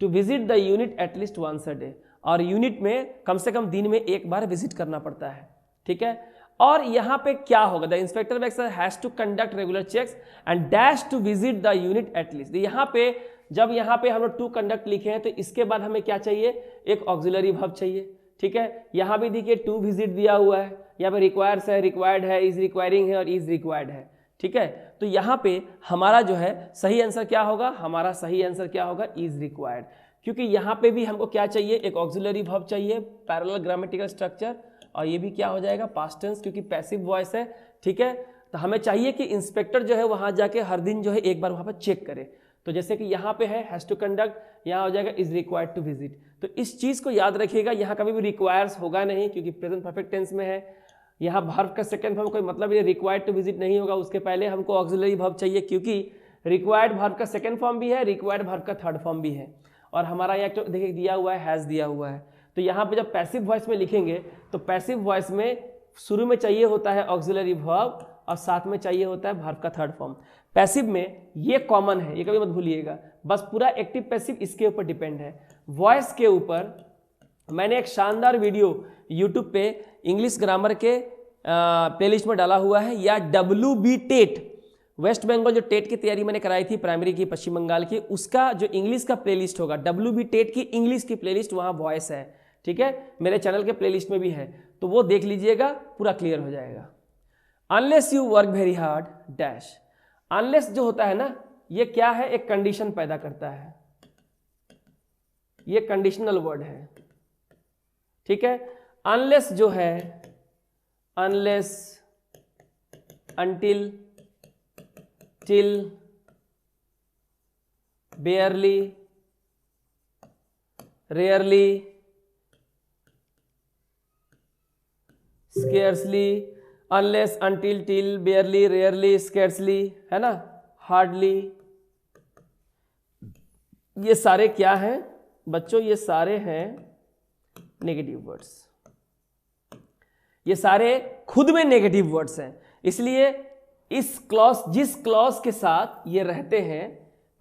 to visit the unit at least once a day, और यूनिट में कम से कम दिन में एक बार विजिट करना पड़ता है, ठीक है। और यहाँ पे क्या होगा, the inspector of excise has to conduct regular checks and dash to visit the unit at least. यहाँ पे जब यहाँ पे हम लोग टू कंडक्ट लिखे हैं तो इसके बाद हमें क्या चाहिए, एक ऑक्सिलरी वर्ब चाहिए, ठीक है। यहाँ भी देखिए टू विजिट दिया हुआ है, यहाँ पे रिक्वायर्स है, रिक्वायर्ड है, इज रिक्वायरिंग है और इज रिक्वायर्ड है, ठीक है। तो यहाँ पे हमारा जो है सही आंसर क्या होगा, हमारा सही आंसर क्या होगा, इज रिक्वायर्ड, क्योंकि यहाँ पे भी हमको क्या चाहिए, एक ऑक्सिलरी वर्ब चाहिए, पैरेलल ग्रामेटिकल स्ट्रक्चर, और ये भी क्या हो जाएगा, पास्ट टेंस, क्योंकि पैसिव वॉइस है, ठीक है। तो हमें चाहिए कि इंस्पेक्टर जो है वहां जाके हर दिन जो है एक बार वहां पर चेक करे। तो जैसे कि यहाँ पे है हैज टू कंडक्ट, यहाँ हो जाएगा इज रिक्वायर्ड टू विजिट। तो इस चीज को याद रखिएगा, यहाँ कभी भी रिक्वायर्स होगा नहीं, क्योंकि प्रेजेंट परफेक्ट टेंस में है। यहाँ वर्ब का सेकंड फॉर्म कोई मतलब ये रिक्वायर्ड टू विजिट नहीं होगा, उसके पहले हमको ऑक्सिलरी वर्ब चाहिए, क्योंकि रिक्वायर्ड वर्ब का सेकंड फॉर्म भी है, रिक्वायर्ड वर्ब का थर्ड फॉर्म भी है। और हमारा यहाँ तो देखिए दिया हुआ है, हैज दिया हुआ है। तो यहाँ पे जब पैसिव वॉइस में लिखेंगे तो पैसिव वॉइस में शुरू में चाहिए होता है ऑक्सिलरी वर्ब और साथ में चाहिए होता है वर्ब का थर्ड फॉर्म। पैसिव में ये कॉमन है, ये कभी मत भूलिएगा, बस पूरा एक्टिव पैसिव इसके ऊपर डिपेंड है। वॉइस के ऊपर मैंने एक शानदार वीडियो यूट्यूब पे इंग्लिश ग्रामर के प्लेलिस्ट में डाला हुआ है, या WB टेट, वेस्ट बंगाल जो टेट की तैयारी मैंने कराई थी प्राइमरी की, पश्चिम बंगाल की, उसका जो इंग्लिश का प्लेलिस्ट होगा, WB टेट की इंग्लिश की प्लेलिस्ट, वहाँ वॉइस है, ठीक है। मेरे चैनल के प्लेलिस्ट में भी है, तो वो देख लीजिएगा, पूरा क्लियर हो जाएगा। Unless you work very hard dash. Unless जो होता है ना, ये क्या है, एक कंडीशन पैदा करता है, ये कंडीशनल वर्ड है, ठीक है। अनलेस जो है, unless, until, till, बेयरली, rarely, scarcely, unless, until, till, बेयरली, rarely, scarcely, है ना, हार्डली, ये सारे क्या हैं बच्चों, ये सारे हैं नेगेटिव वर्ड्स, ये सारे खुद में नेगेटिव वर्ड्स हैं। इसलिए इस क्लॉज, जिस क्लॉज के साथ ये रहते हैं,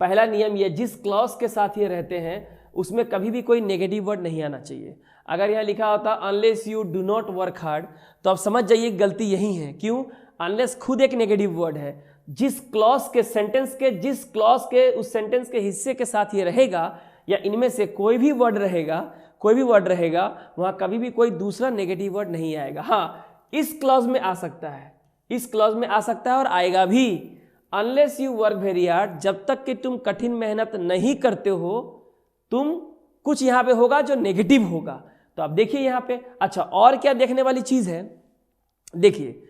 पहला नियम ये, जिस क्लॉज के साथ ये रहते हैं उसमें कभी भी कोई नेगेटिव वर्ड नहीं आना चाहिए। अगर यहाँ लिखा होता unless you do not work hard, तो आप समझ जाइए गलती यही है। क्यों, अनलेस खुद एक नेगेटिव वर्ड है, जिस क्लॉज के, सेंटेंस के, जिस क्लॉज के उस सेंटेंस के हिस्से के साथ ये रहेगा, या इनमें से कोई भी वर्ड रहेगा, कोई भी वर्ड रहेगा, वहां कभी भी कोई दूसरा नेगेटिव वर्ड नहीं आएगा। हाँ, इस क्लॉज में आ सकता है, इस क्लॉज में आ सकता है और आएगा भी। Unless you work very hard, जब तक कि तुम कठिन मेहनत नहीं करते हो, तुम कुछ यहां पे होगा जो नेगेटिव होगा। तो आप देखिए यहां पे, अच्छा और क्या देखने वाली चीज है, देखिए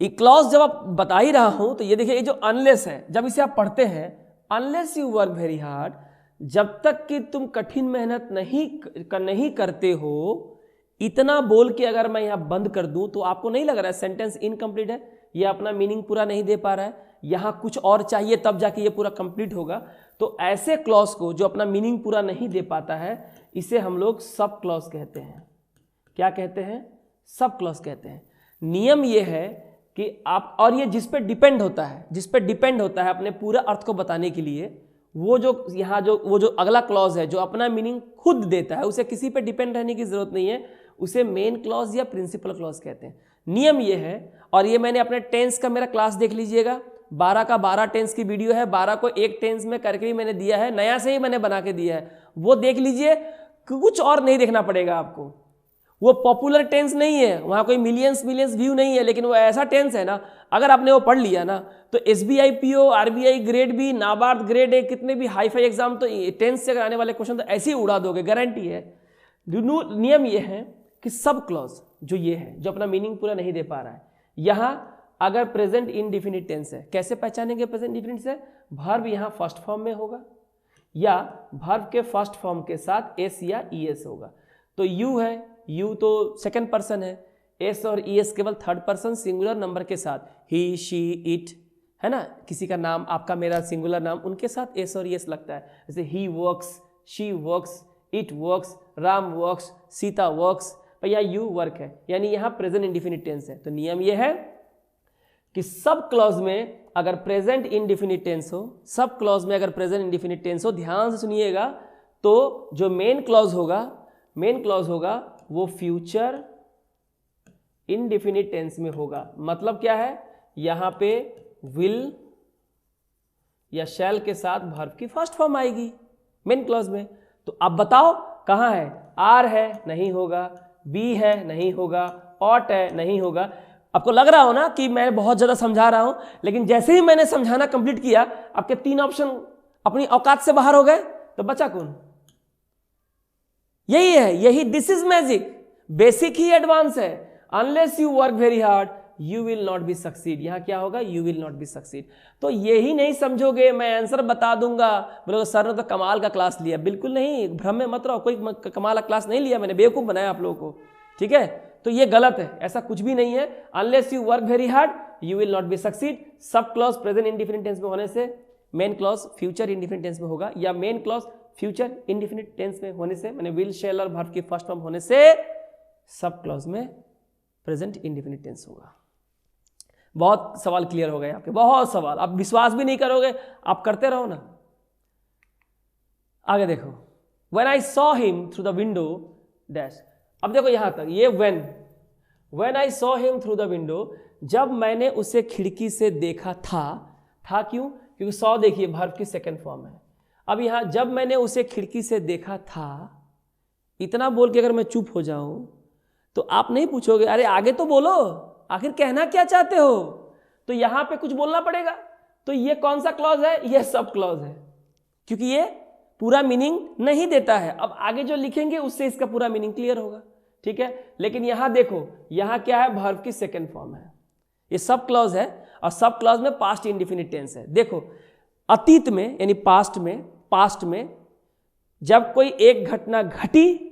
ये क्लॉज जब आप बता ही रहा हूं तो ये देखिए, ये जो अनलेस है, जब इसे आप पढ़ते हैं, unless you work very hard, जब तक कि तुम कठिन मेहनत नहीं करते हो, इतना बोल के अगर मैं यहां बंद कर दूं तो आपको नहीं लग रहा है सेंटेंस इनकम्प्लीट है, ये अपना मीनिंग पूरा नहीं दे पा रहा है, यहां कुछ और चाहिए तब जाके ये पूरा कंप्लीट होगा। तो ऐसे क्लॉज को जो अपना मीनिंग पूरा नहीं दे पाता है, इसे हम लोग सब क्लॉज कहते हैं। क्या कहते हैं? सब क्लॉज कहते हैं। नियम ये है कि आप, और ये जिस पे डिपेंड होता है अपने पूरा अर्थ को बताने के लिए, वो जो अगला क्लॉज है जो अपना मीनिंग खुद देता है, उसे किसी पे डिपेंड रहने की जरूरत नहीं है, उसे मेन क्लॉज या प्रिंसिपल क्लॉज कहते हैं। नियम ये है, और ये मैंने अपने टेंस का मेरा क्लास देख लीजिएगा, 12 का 12 टेंस की वीडियो है, 12 को एक टेंस में करके भी मैंने दिया है, नया से ही मैंने बना के दिया है, वो देख लीजिए, कुछ और नहीं देखना पड़ेगा आपको। वो पॉपुलर टेंस नहीं है, वहां कोई मिलियंस व्यू नहीं है, लेकिन वो ऐसा टेंस है ना, अगर आपने वो पढ़ लिया ना तो SBI PO, RBI grade B, NABARD grade A, कितने भी हाई फाई एग्जाम, तो टेंस से अगर आने वाले क्वेश्चन तो ऐसे ही उड़ा दोगे, गारंटी है। नियम ये है कि सब क्लॉज जो ये है, जो अपना मीनिंग पूरा नहीं दे पा रहा है, यहां अगर प्रेजेंट इंडिफिनिट टेंस है, कैसे पहचानेंगे प्रेजेंट इंडिफिनिट से? वर्ब यहां फर्स्ट फॉर्म में होगा या वर्ब के फर्स्ट फॉर्म के साथ एस या ES होगा। तो यू है, यू तो सेकंड पर्सन है, एस और ES केवल थर्ड पर्सन सिंगुलर नंबर के साथ, ही, शी, इट, है ना, किसी का नाम, आपका मेरा सिंगुलर नाम, उनके साथ एस और ES लगता है। जैसे he works, she works, it works, Ram works, Sita works, या यू वर्क है, यानी यहां प्रेजेंट इंडिफिनिट टेंस है। तो नियम यह है कि सब क्लॉज में अगर प्रेजेंट इंडिफिनिट टेंस हो, सब क्लॉज में अगर प्रेजेंट इंडिफिनिट टेंस हो, ध्यान से सुनिएगा, तो जो मेन क्लॉज होगा वो फ्यूचर इंडिफिनिट टेंस में होगा। मतलब क्या है? यहां पे विल या शैल के साथ वर्ब की फर्स्ट फॉर्म आएगी मेन क्लॉज में। तो अब बताओ कहां है? आर है, नहीं होगा, बी है, नहीं होगा, ऑट है, नहीं होगा। आपको लग रहा हो ना कि मैं बहुत ज्यादा समझा रहा हूं, लेकिन जैसे ही मैंने समझाना कंप्लीट किया, आपके 3 ऑप्शन अपनी औकात से बाहर हो गए, तो बचा कौन? यही दिस इज मैजिक, बेसिक ही एडवांस है। Unless you work very hard you will not be succeed. यहां क्या होगा? You will not be succeed. तो यही नहीं समझोगे, मैं आंसर बता दूंगा, बोलोगे सर ने तो कमाल का क्लास लिया। बिल्कुल नहीं, भ्रम में मत रहो, कोई कमाल का क्लास नहीं लिया मैंने, बेवकूफ बनाया आप लोगों को, ठीक है? तो ये गलत है, ऐसा कुछ भी नहीं है। Unless you work very hard you will not be succeed. सब क्लॉज प्रेजेंट इंडिफिनिट टेंस में होने से main clause future indefinite tense में होगा, या main clause future indefinite tense में होने से, मैंने विल, शैल और वर्ब की फर्स्ट फॉर्म होने से सब क्लॉज में प्रेजेंट इंडिफिनिट टेंस होगा। बहुत सवाल क्लियर हो गए आपके, बहुत सवाल, आप विश्वास भी नहीं करोगे, आप करते रहो ना। आगे देखो, when I saw him through the window dash. अब देखो यहां तक, ये when I saw him through the window, जब मैंने उसे खिड़की से देखा था क्यों? क्योंकि सॉ देखिए वर्ब की सेकंड फॉर्म है। अब यहां जब मैंने उसे खिड़की से देखा था, इतना बोल के अगर मैं चुप हो जाऊं तो आप नहीं पूछोगे अरे आगे तो बोलो, आखिर कहना क्या चाहते हो? तो यहां पे कुछ बोलना पड़ेगा। तो ये कौन सा क्लॉज है? ये सब क्लॉज है, क्योंकि ये पूरा मीनिंग नहीं देता है। अब आगे जो लिखेंगे उससे इसका पूरा मीनिंग क्लियर होगा, ठीक है? लेकिन यहां देखो, यहां क्या है? वर्ब की सेकंड फॉर्म है, ये सब क्लॉज है, और सब क्लॉज में पास्ट इंडिफिनिट टेंस है। देखो अतीत में यानी पास्ट में जब कोई एक घटना घटी,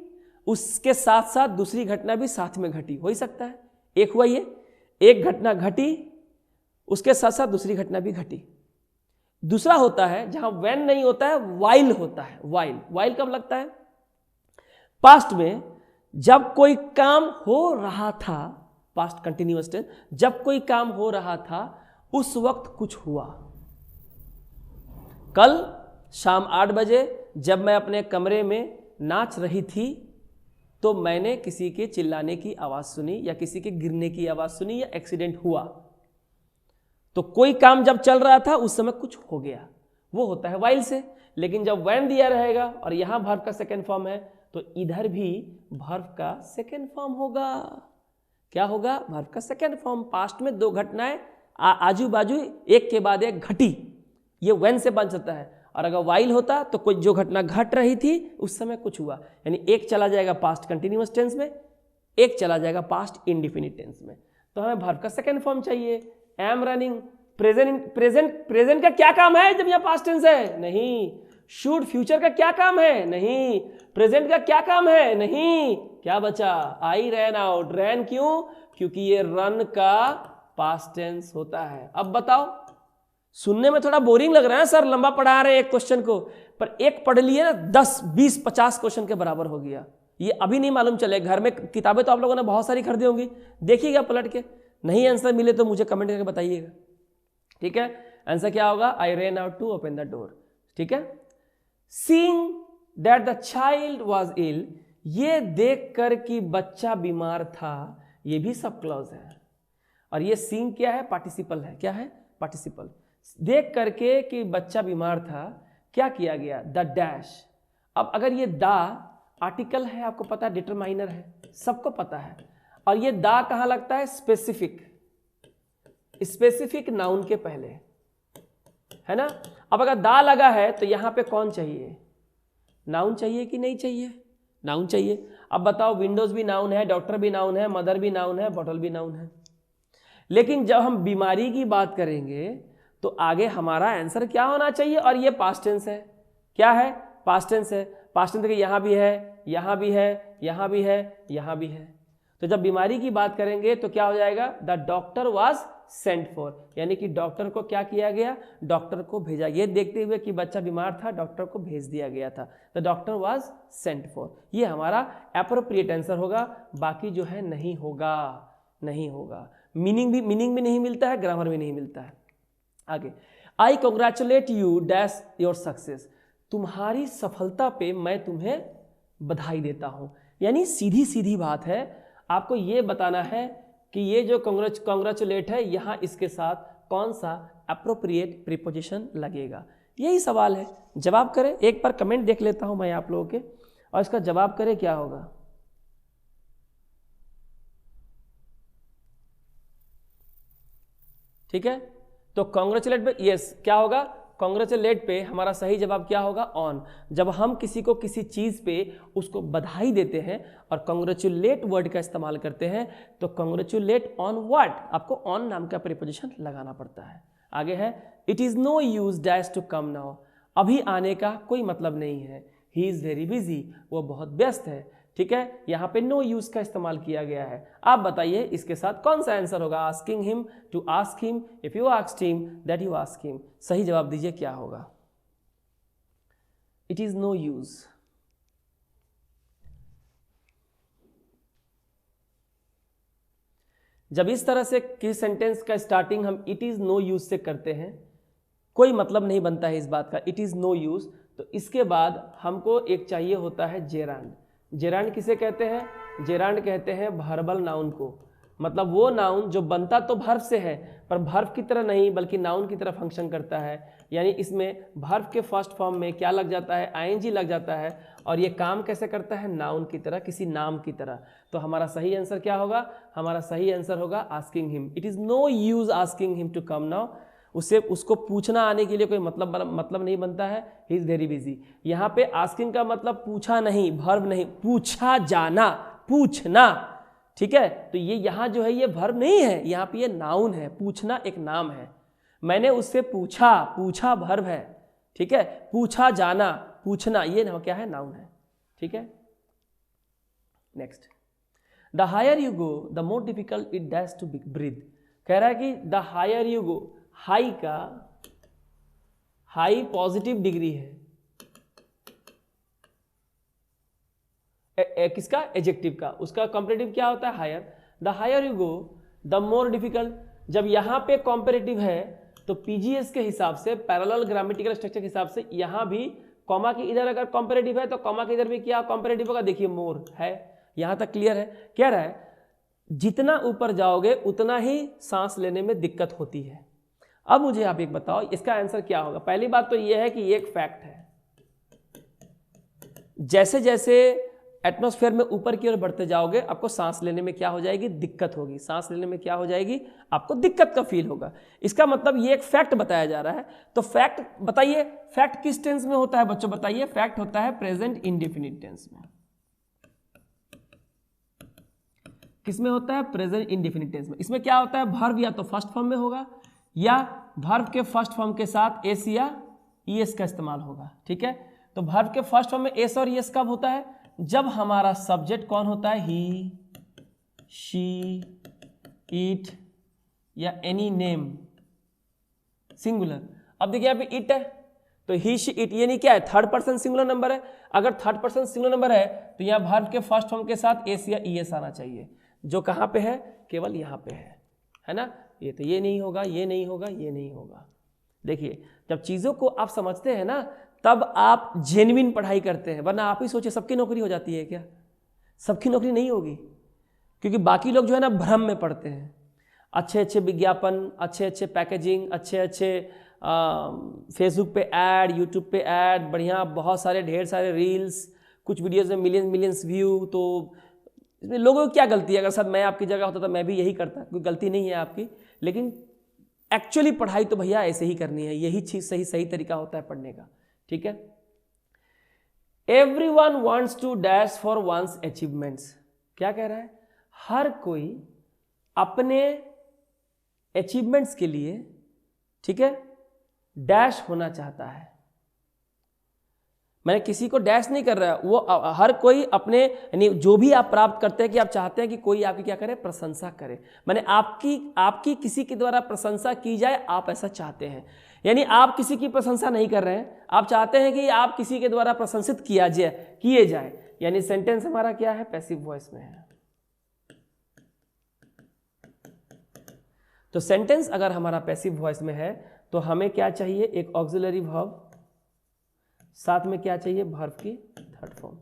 उसके साथ साथ दूसरी घटना भी साथ में घटी, हो ही सकता है। एक हुआ ये, एक घटना घटी, उसके साथ साथ दूसरी घटना भी घटी। दूसरा होता है जहां व्हेन नहीं होता है, वाइल होता है। वाइल कब लगता है? पास्ट में जब कोई काम हो रहा था, पास्ट कंटिन्यूअस टेंस, जब कोई काम हो रहा था उस वक्त कुछ हुआ। कल शाम 8 बजे जब मैं अपने कमरे में नाच रही थी तो मैंने किसी के चिल्लाने की आवाज सुनी, या किसी के गिरने की आवाज सुनी, या एक्सीडेंट हुआ। तो कोई काम जब चल रहा था उस समय कुछ हो गया, वो होता है वाइल से। लेकिन जब व्हेन दिया रहेगा और यहां वर्ब का सेकेंड फॉर्म है, तो इधर भी वर्ब का सेकेंड फॉर्म होगा। क्या होगा? वर्ब का सेकेंड फॉर्म। पास्ट में 2 घटनाएं आजू बाजू एक के बाद एक घटी, ये व्हेन से बन सकता है। और अगर वाइल होता तो कोई जो घटना घट रही थी उस समय कुछ हुआ, यानी एक चला जाएगा पास्ट कंटिन्यूअस टेंस में, एक चला जाएगा पास्ट इंडिफिनिट टेंस में। तो हमें वर्ब का सेकेंड फॉर्म चाहिए, एम रनिंग। प्रेजेंट का क्या काम है जब यहाँ पास्ट टेंस है? नहीं। शुड फ्यूचर का क्या काम है? नहीं। प्रेजेंट का क्या काम है? नहीं। क्या बचा? आई रैन आउट। रैन क्यों? क्योंकि ये रन का पास्ट टेंस होता है। अब बताओ, सुनने में थोड़ा बोरिंग लग रहा है सर, लंबा पढ़ा रहे एक क्वेश्चन को, पर एक पढ़ लिए ना 10 20 50 क्वेश्चन के बराबर हो गया। ये अभी नहीं मालूम चले, घर में किताबें तो आप लोगों ने बहुत सारी खरीदी होंगी, देखिएगा पलट के। नहीं आंसर मिले तो मुझे कमेंट करके बताइएगा, ठीक है। आंसर क्या होगा? I ran out to open the door, ठीक है। Seeing that the child was ill, ये देख कर कि बच्चा बीमार था, ये भी सब क्लॉज है। और ये सीइंग क्या है? पार्टिसिपल है। क्या है? पार्टिसिपल। देख करके कि बच्चा बीमार था, क्या किया गया? The dash. अब अगर ये द आर्टिकल है, आपको पता है, डिटरमाइनर है, सबको पता है। और ये द कहां लगता है? स्पेसिफिक, स्पेसिफिक नाउन के पहले, है ना। अब अगर दा लगा है तो यहां पे कौन चाहिए? नाउन चाहिए कि नहीं चाहिए? नाउन चाहिए। अब बताओ, विंडोज भी नाउन है, डॉक्टर भी नाउन है, मदर भी नाउन है, बॉटल भी नाउन है। लेकिन जब हम बीमारी की बात करेंगे तो आगे हमारा आंसर क्या होना चाहिए? और ये पास्ट टेंस है। क्या है? पास्ट टेंस है। पास्ट टेंस यहां भी है, यहां भी है, यहां भी है, यहां भी है। तो जब बीमारी की बात करेंगे तो क्या हो जाएगा? The doctor was sent for, यानी कि डॉक्टर को क्या किया गया? डॉक्टर को भेजा। ये देखते हुए कि बच्चा बीमार था, डॉक्टर को भेज दिया गया था। The doctor was sent for, ये हमारा एप्रोप्रिएट आंसर होगा। बाकी जो है नहीं होगा, नहीं होगा। मीनिंग भी नहीं मिलता है, ग्रामर भी नहीं मिलता है। आगे, I congratulate you dash your success, तुम्हारी सफलता पे मैं तुम्हें बधाई देता हूं। यानी सीधी सीधी बात है, आपको ये बताना है कि ये जो कॉन्ग्रेचुलेट है, यहां इसके साथ कौन सा एप्रोप्रिएट प्रीपोजिशन लगेगा, यही सवाल है। जवाब करें, एक बार कमेंट देख लेता हूं मैं आप लोगों के, और इसका जवाब करें क्या होगा। ठीक है, तो कॉन्ग्रेचुलेट पे यस क्या होगा? कॉन्ग्रेचुलेट पे हमारा सही जवाब क्या होगा? ऑन। जब हम किसी को किसी चीज पे उसको बधाई देते हैं और कॉन्ग्रेचुलेट वर्ड का इस्तेमाल करते हैं, तो कॉन्ग्रेचुलेट ऑन व्हाट? आपको ऑन नाम का प्रीपोजिशन लगाना पड़ता है। आगे है, it is no use dash to come now, अभी आने का कोई मतलब नहीं है। ही इज वेरी बिजी, वो बहुत व्यस्त है। ठीक है, यहां पे नो यूज का इस्तेमाल किया गया है। आप बताइए इसके साथ कौन सा आंसर होगा? Asking him, to ask him, if you asked him, that you ask him. सही जवाब दीजिए क्या होगा? It is no use. जब इस तरह से किसी सेंटेंस का स्टार्टिंग हम इट इज नो यूज से करते हैं, कोई मतलब नहीं बनता है इस बात का, इट इज नो यूज, तो इसके बाद हमको एक चाहिए होता है जेरांड। जेरांड किसे कहते हैं? जेरांड कहते हैं वर्बल नाउन को। मतलब वो नाउन जो बनता तो वर्ब से है, पर वर्ब की तरह नहीं बल्कि नाउन की तरह फंक्शन करता है। यानी इसमें वर्ब के फर्स्ट फॉर्म में क्या लग जाता है? आईएनजी लग जाता है, और ये काम कैसे करता है? नाउन की तरह, किसी नाम की तरह। तो हमारा सही आंसर क्या होगा? हमारा सही आंसर होगा asking him. It is no use asking him to come now, उसको पूछना आने के लिए कोई मतलब नहीं बनता है। He is very busy. यहाँ पे आस्किंग का मतलब पूछा नहीं, वर्ब नहीं, पूछा जाना, पूछना। ठीक है, तो ये यहाँ जो है ये वर्ब नहीं है, यहाँ पे ये नाउन है। पूछना एक नाम है। मैंने उससे पूछा, पूछा वर्ब है। ठीक है, पूछा जाना, पूछना ये क्या है? नाउन है। ठीक है, next, the higher you go the more difficult it dash to breathe. कह रहा है कि the higher you go, high का, हाई पॉजिटिव डिग्री है, किसका? एडजेक्टिव का। उसका कॉम्परेटिव क्या होता है? Higher. The higher you go the more difficult. जब यहां पे कॉम्परेटिव है तो पीजीएस के हिसाब से, पैरेलल ग्रामेटिकल स्ट्रक्चर के हिसाब से, यहां भी कॉमा के इधर अगर कॉम्परेटिव है तो कॉमा के इधर भी क्या कॉम्परेटिव होगा? देखिए मोर है। यहां तक क्लियर है? कह रहा है जितना ऊपर जाओगे उतना ही सांस लेने में दिक्कत होती है। अब मुझे आप एक बताओ इसका आंसर क्या होगा? पहली बात तो यह है कि ये एक फैक्ट है। जैसे जैसे एटमॉस्फेयर में ऊपर की ओर बढ़ते जाओगे आपको सांस लेने में क्या हो जाएगी? दिक्कत होगी। सांस लेने में क्या हो जाएगी? आपको दिक्कत का फील होगा। इसका मतलब ये एक फैक्ट बताया जा रहा है। तो फैक्ट बताइए, फैक्ट किस टेंस में होता है बच्चों? बताइए, फैक्ट होता है प्रेजेंट इंडेफिनिट टेंस में। किसमें होता है? प्रेजेंट इंडेफिनिट टेंस में। इसमें क्या होता है? वर्ब या तो फर्स्ट फॉर्म में होगा या वर्ब के फर्स्ट फॉर्म के साथ एस या ईएस का इस्तेमाल होगा। ठीक है, तो वर्ब के फर्स्ट फॉर्म में एस और ईएस कब होता है? जब हमारा सब्जेक्ट कौन होता है? ही, शी, इट या एनी नेम सिंगुलर। अब देखिए यहाँ पे इट है तो ही, शी, इट, ये नहीं क्या है? थर्ड पर्सन सिंगुलर नंबर है। अगर थर्ड पर्सन सिंगुलर नंबर है तो यहाँ वर्ब के फर्स्ट फॉर्म के साथ एस या ईएस आना चाहिए, जो कहाँ पे है? केवल यहाँ पे है ना। ये तो ये नहीं होगा, ये नहीं होगा, ये नहीं होगा। देखिए, जब चीज़ों को आप समझते हैं ना तब आप जेन्युइन पढ़ाई करते हैं, वरना आप ही सोचिए सबकी नौकरी हो जाती है क्या? सबकी नौकरी नहीं होगी, क्योंकि बाकी लोग जो है ना भ्रम में पड़ते हैं। अच्छे अच्छे विज्ञापन, अच्छे अच्छे पैकेजिंग, अच्छे अच्छे फेसबुक पे ऐड, यूट्यूब पे ऐड, बढ़िया बहुत सारे ढेर सारे रील्स, कुछ वीडियोज़ में मिलियंस व्यू। तो इसमें लोगों की क्या गलती है? अगर सब मैं आपकी जगह होता तो मैं भी यही करता, कोई गलती नहीं है आपकी। लेकिन एक्चुअली पढ़ाई तो भैया ऐसे ही करनी है, यही चीज़ सही तरीका होता है पढ़ने का। ठीक है, everyone wants to dash for once achievements. क्या कह रहा है? हर कोई अपने अचीवमेंट्स के लिए, ठीक है, डैश होना चाहता है। मैंने किसी को डैश नहीं कर रहा, वो हर कोई अपने, यानी जो भी आप प्राप्त करते हैं कि आप चाहते हैं कि कोई आपकी क्या करे? प्रशंसा करे। मैंने आपकी किसी के द्वारा प्रशंसा की जाए, आप ऐसा चाहते हैं। यानी आप किसी की प्रशंसा नहीं कर रहे हैं, आप चाहते हैं कि आप किसी के द्वारा प्रशंसित किए जाए। यानी सेंटेंस हमारा क्या है? पैसिव वॉइस में है। तो सेंटेंस अगर हमारा पैसिव वॉइस में है तो हमें क्या चाहिए? एक ऑक्सिलरी वर्ब, साथ में क्या चाहिए? वर्ब की थर्ड फॉर्म।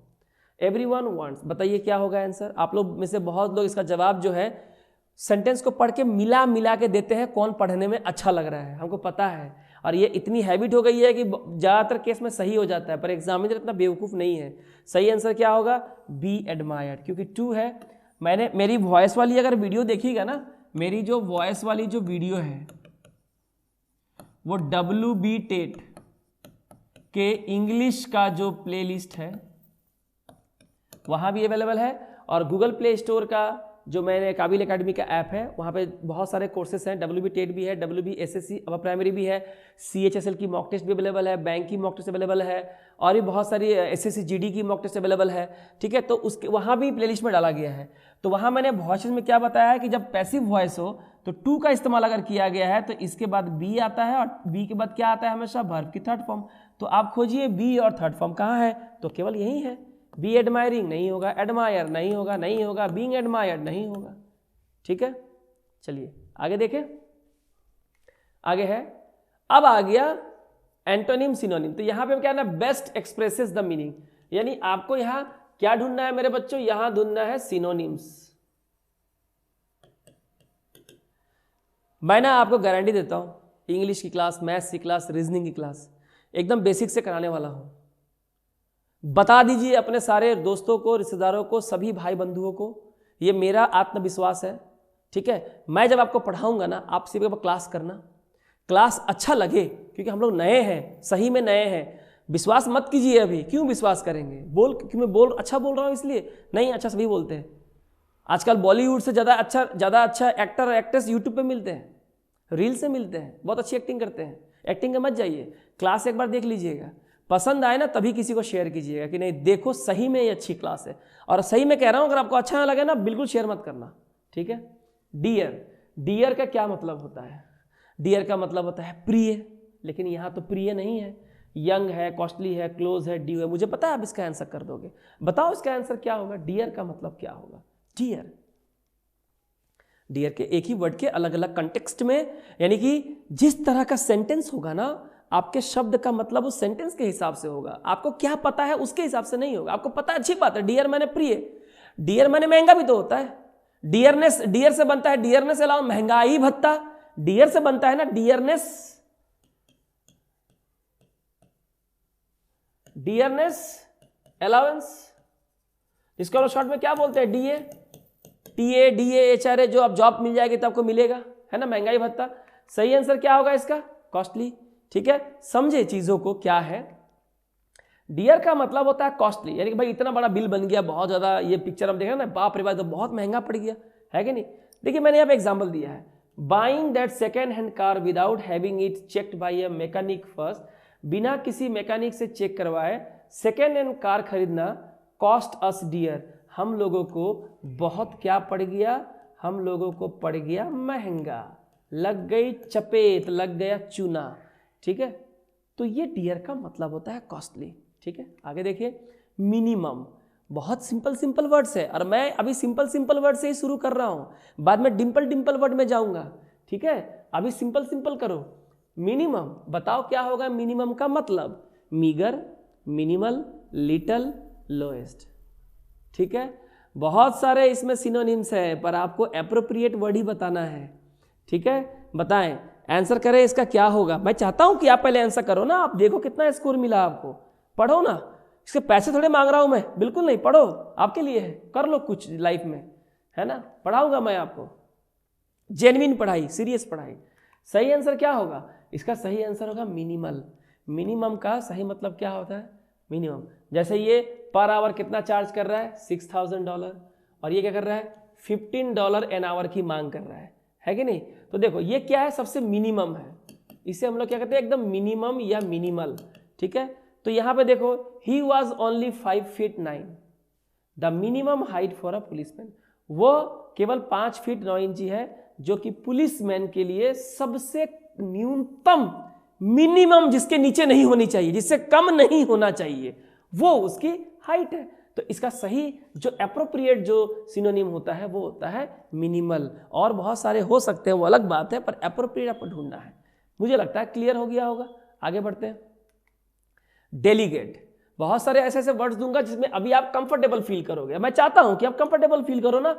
एवरीवन वांट्स, बताइए क्या होगा आंसर? आप लोग में से बहुत लोग इसका जवाब जो है सेंटेंस को पढ़ के मिला के देते हैं, कौन पढ़ने में अच्छा लग रहा है, हमको पता है। और ये इतनी हैबिट हो गई है कि ज़्यादातर केस में सही हो जाता है, पर एग्जामिनर इतना बेवकूफ़ नहीं है। सही आंसर क्या होगा? बी एडमायर्ड, क्योंकि टू है। मेरी वॉइस वाली अगर वीडियो देखिएगा ना, मेरी जो वॉइस वाली जो वीडियो है वो WB टेट के इंग्लिश का जो प्लेलिस्ट है वहाँ भी अवेलेबल है, और गूगल प्ले स्टोर का जो मैंने काबिल एकेडमी का ऐप है वहाँ पे बहुत सारे कोर्सेज हैं। WB टेट भी है, WB SSC अपर प्राइमरी भी है, CHSL की मॉक टेस्ट भी अवेलेबल है, बैंक की मॉक टेस्ट अवेलेबल है, और भी बहुत सारी SSC GD की मॉक टेस्ट अवेलेबल है। ठीक है, तो उसके वहाँ भी प्लेलिस्ट में डाला गया है। तो वहाँ मैंने वॉइस में क्या बताया है कि जब पैसिव वॉइस हो तो टू का इस्तेमाल अगर किया गया है तो इसके बाद बी आता है, और बी के बाद क्या आता है? हमेशा वर्ब की थर्ड फॉर्म। तो आप खोजिए बी और थर्ड फॉर्म कहाँ है, तो केवल यही है। बी एडमायरिंग नहीं होगा, एडमायर नहीं होगा, नहीं होगा, बीइंग एडमायर्ड नहीं होगा। ठीक है, चलिए आगे देखें। आगे है, अब आ गया एंटोनिम सिनोनिम। तो यहां पे क्या है ना? Best expresses the meaning. यानी आपको यहां क्या ढूंढना है मेरे बच्चों? यहां ढूंढना है सिनोनिम्स। मैं ना आपको गारंटी देता हूं, इंग्लिश की क्लास, मैथ्स की क्लास, रीजनिंग की क्लास एकदम बेसिक से कराने वाला हूं। बता दीजिए अपने सारे दोस्तों को, रिश्तेदारों को, सभी भाई बंधुओं को, ये मेरा आत्मविश्वास है। ठीक है, मैं जब आपको पढ़ाऊंगा ना, आप सिर्फ क्लास करना, क्लास अच्छा लगे, क्योंकि हम लोग नए हैं, सही में नए हैं। विश्वास मत कीजिए अभी, क्यों विश्वास करेंगे? क्यों मैं अच्छा बोल रहा हूँ इसलिए नहीं, अच्छा सभी बोलते हैं। आजकल बॉलीवुड से ज़्यादा अच्छा एक्टर और एक्ट्रेस यूट्यूब पे मिलते हैं, रील से मिलते हैं, बहुत अच्छी एक्टिंग करते हैं। एक्टिंग का मत जाइए, क्लास एक बार देख लीजिएगा, पसंद आए ना तभी किसी को शेयर कीजिएगा कि नहीं देखो सही में ये अच्छी क्लास है। और सही में कह रहा हूँ, अगर आपको अच्छा ना लगे ना बिल्कुल शेयर मत करना। ठीक है, डियर का क्या मतलब होता है? डियर का मतलब होता है प्रिय, लेकिन यहाँ तो प्रिय नहीं है, यंग है, कॉस्टली है, क्लोज है, ड्यू है। मुझे पता है आप इसका आंसर कर दोगे, बताओ इसका आंसर क्या होगा? डियर का मतलब क्या होगा? डियर के एक ही वर्ड के अलग अलग कंटेक्स्ट में, यानी कि जिस तरह का सेंटेंस होगा ना, आपके शब्द का मतलब उस सेंटेंस के हिसाब से होगा। आपको क्या पता है उसके हिसाब से नहीं होगा। आपको पता अच्छी बात है, डियर मैंने प्रिय, डियर मैंने महंगा भी तो होता है। डियर से बनता है डियरनेस अलाउंस, महंगाई भत्ता डियर से बनता है ना, डियरनेस अलाउंस, इसको लोग शॉर्ट में क्या बोलते हैं? DA जो आप जॉब मिल जाएगी तो आपको मिलेगा, है ना, महंगाई भत्ता। सही आंसर क्या होगा इसका? कॉस्टली। ठीक है, समझे चीजों को क्या है। डियर का मतलब होता है कॉस्टली, यानी कि भाई इतना बड़ा बिल बन गया, बहुत ज्यादा, ये पिक्चर हम देख रहे हैं ना, बाप रे बाप तो बहुत महंगा पड़ गया, है कि नहीं। देखिए मैंने यहाँ पे एग्जाम्पल दिया है, buying that second hand car without having it checked by a mechanic first, बिना किसी मैकेनिक से चेक करवाए सेकेंड हैंड कार खरीदना कॉस्ट अस डियर, हम लोगों को बहुत क्या पड़ गया, हम लोगों को पड़ गया महंगा, लग गई चपेट, लग गया चूना, ठीक है। तो ये डियर का मतलब होता है कॉस्टली, ठीक है। आगे देखिए, मिनिमम, बहुत सिंपल वर्ड्स है और मैं अभी सिंपल वर्ड से ही शुरू कर रहा हूँ, बाद में डिंपल वर्ड में जाऊंगा, ठीक है। अभी सिंपल करो। मिनिमम बताओ क्या होगा मिनिमम का मतलब, मीगर, मिनिमल, लिटल, लोएस्ट, ठीक है। बहुत सारे इसमें सिनोनिम्स है पर आपको एप्रोप्रिएट वर्ड ही बताना है, ठीक है। बताएं, आंसर करें इसका क्या होगा। मैं चाहता हूं कि आप पहले आंसर करो ना, आप देखो कितना स्कोर मिला आपको, पढ़ो ना, इसके पैसे थोड़े मांग रहा हूं मैं, बिल्कुल नहीं, पढ़ो, आपके लिए है, कर लो कुछ लाइफ में, है ना, पढ़ाऊंगा मैं आपको, जेन्युइन पढ़ाई, सीरियस पढ़ाई। सही आंसर क्या होगा, इसका सही आंसर होगा मिनिमल। मिनिमम का सही मतलब क्या होता है, मिनिमम। जैसे ये पर आवर कितना चार्ज कर रहा है, $6000, और ये क्या कर रहा है, $15 एन आवर की मांग कर रहा है कि नहीं। तो देखो ये क्या है, सबसे मिनिमम है, इसे हम लोग क्या कहते हैं, एकदम मिनिमम या मिनिमल, ठीक है। तो यहां पे देखो, he was only 5 feet 9, the minimum height for a policeman, वो केवल 5 फीट 9 इंची है, जो कि पुलिसमैन के लिए सबसे न्यूनतम, मिनिमम, जिसके नीचे नहीं होनी चाहिए, जिससे कम नहीं होना चाहिए, वो उसकी हाइट है। तो इसका सही जो एप्रोप्रिएट जो सिनोनिम होता है वो होता है मिनिमल, और बहुत सारे हो सकते हैं वो अलग बात है, पर एप्रोप्रिएट आपको ढूंढना है। मुझे लगता है क्लियर हो गया होगा। आगे बढ़ते हैं। डेलीगेट, बहुत सारे ऐसे ऐसे वर्ड्स दूंगा जिसमें अभी आप कंफर्टेबल फील करोगे, मैं चाहता हूं कि आप कंफर्टेबल फील करो ना,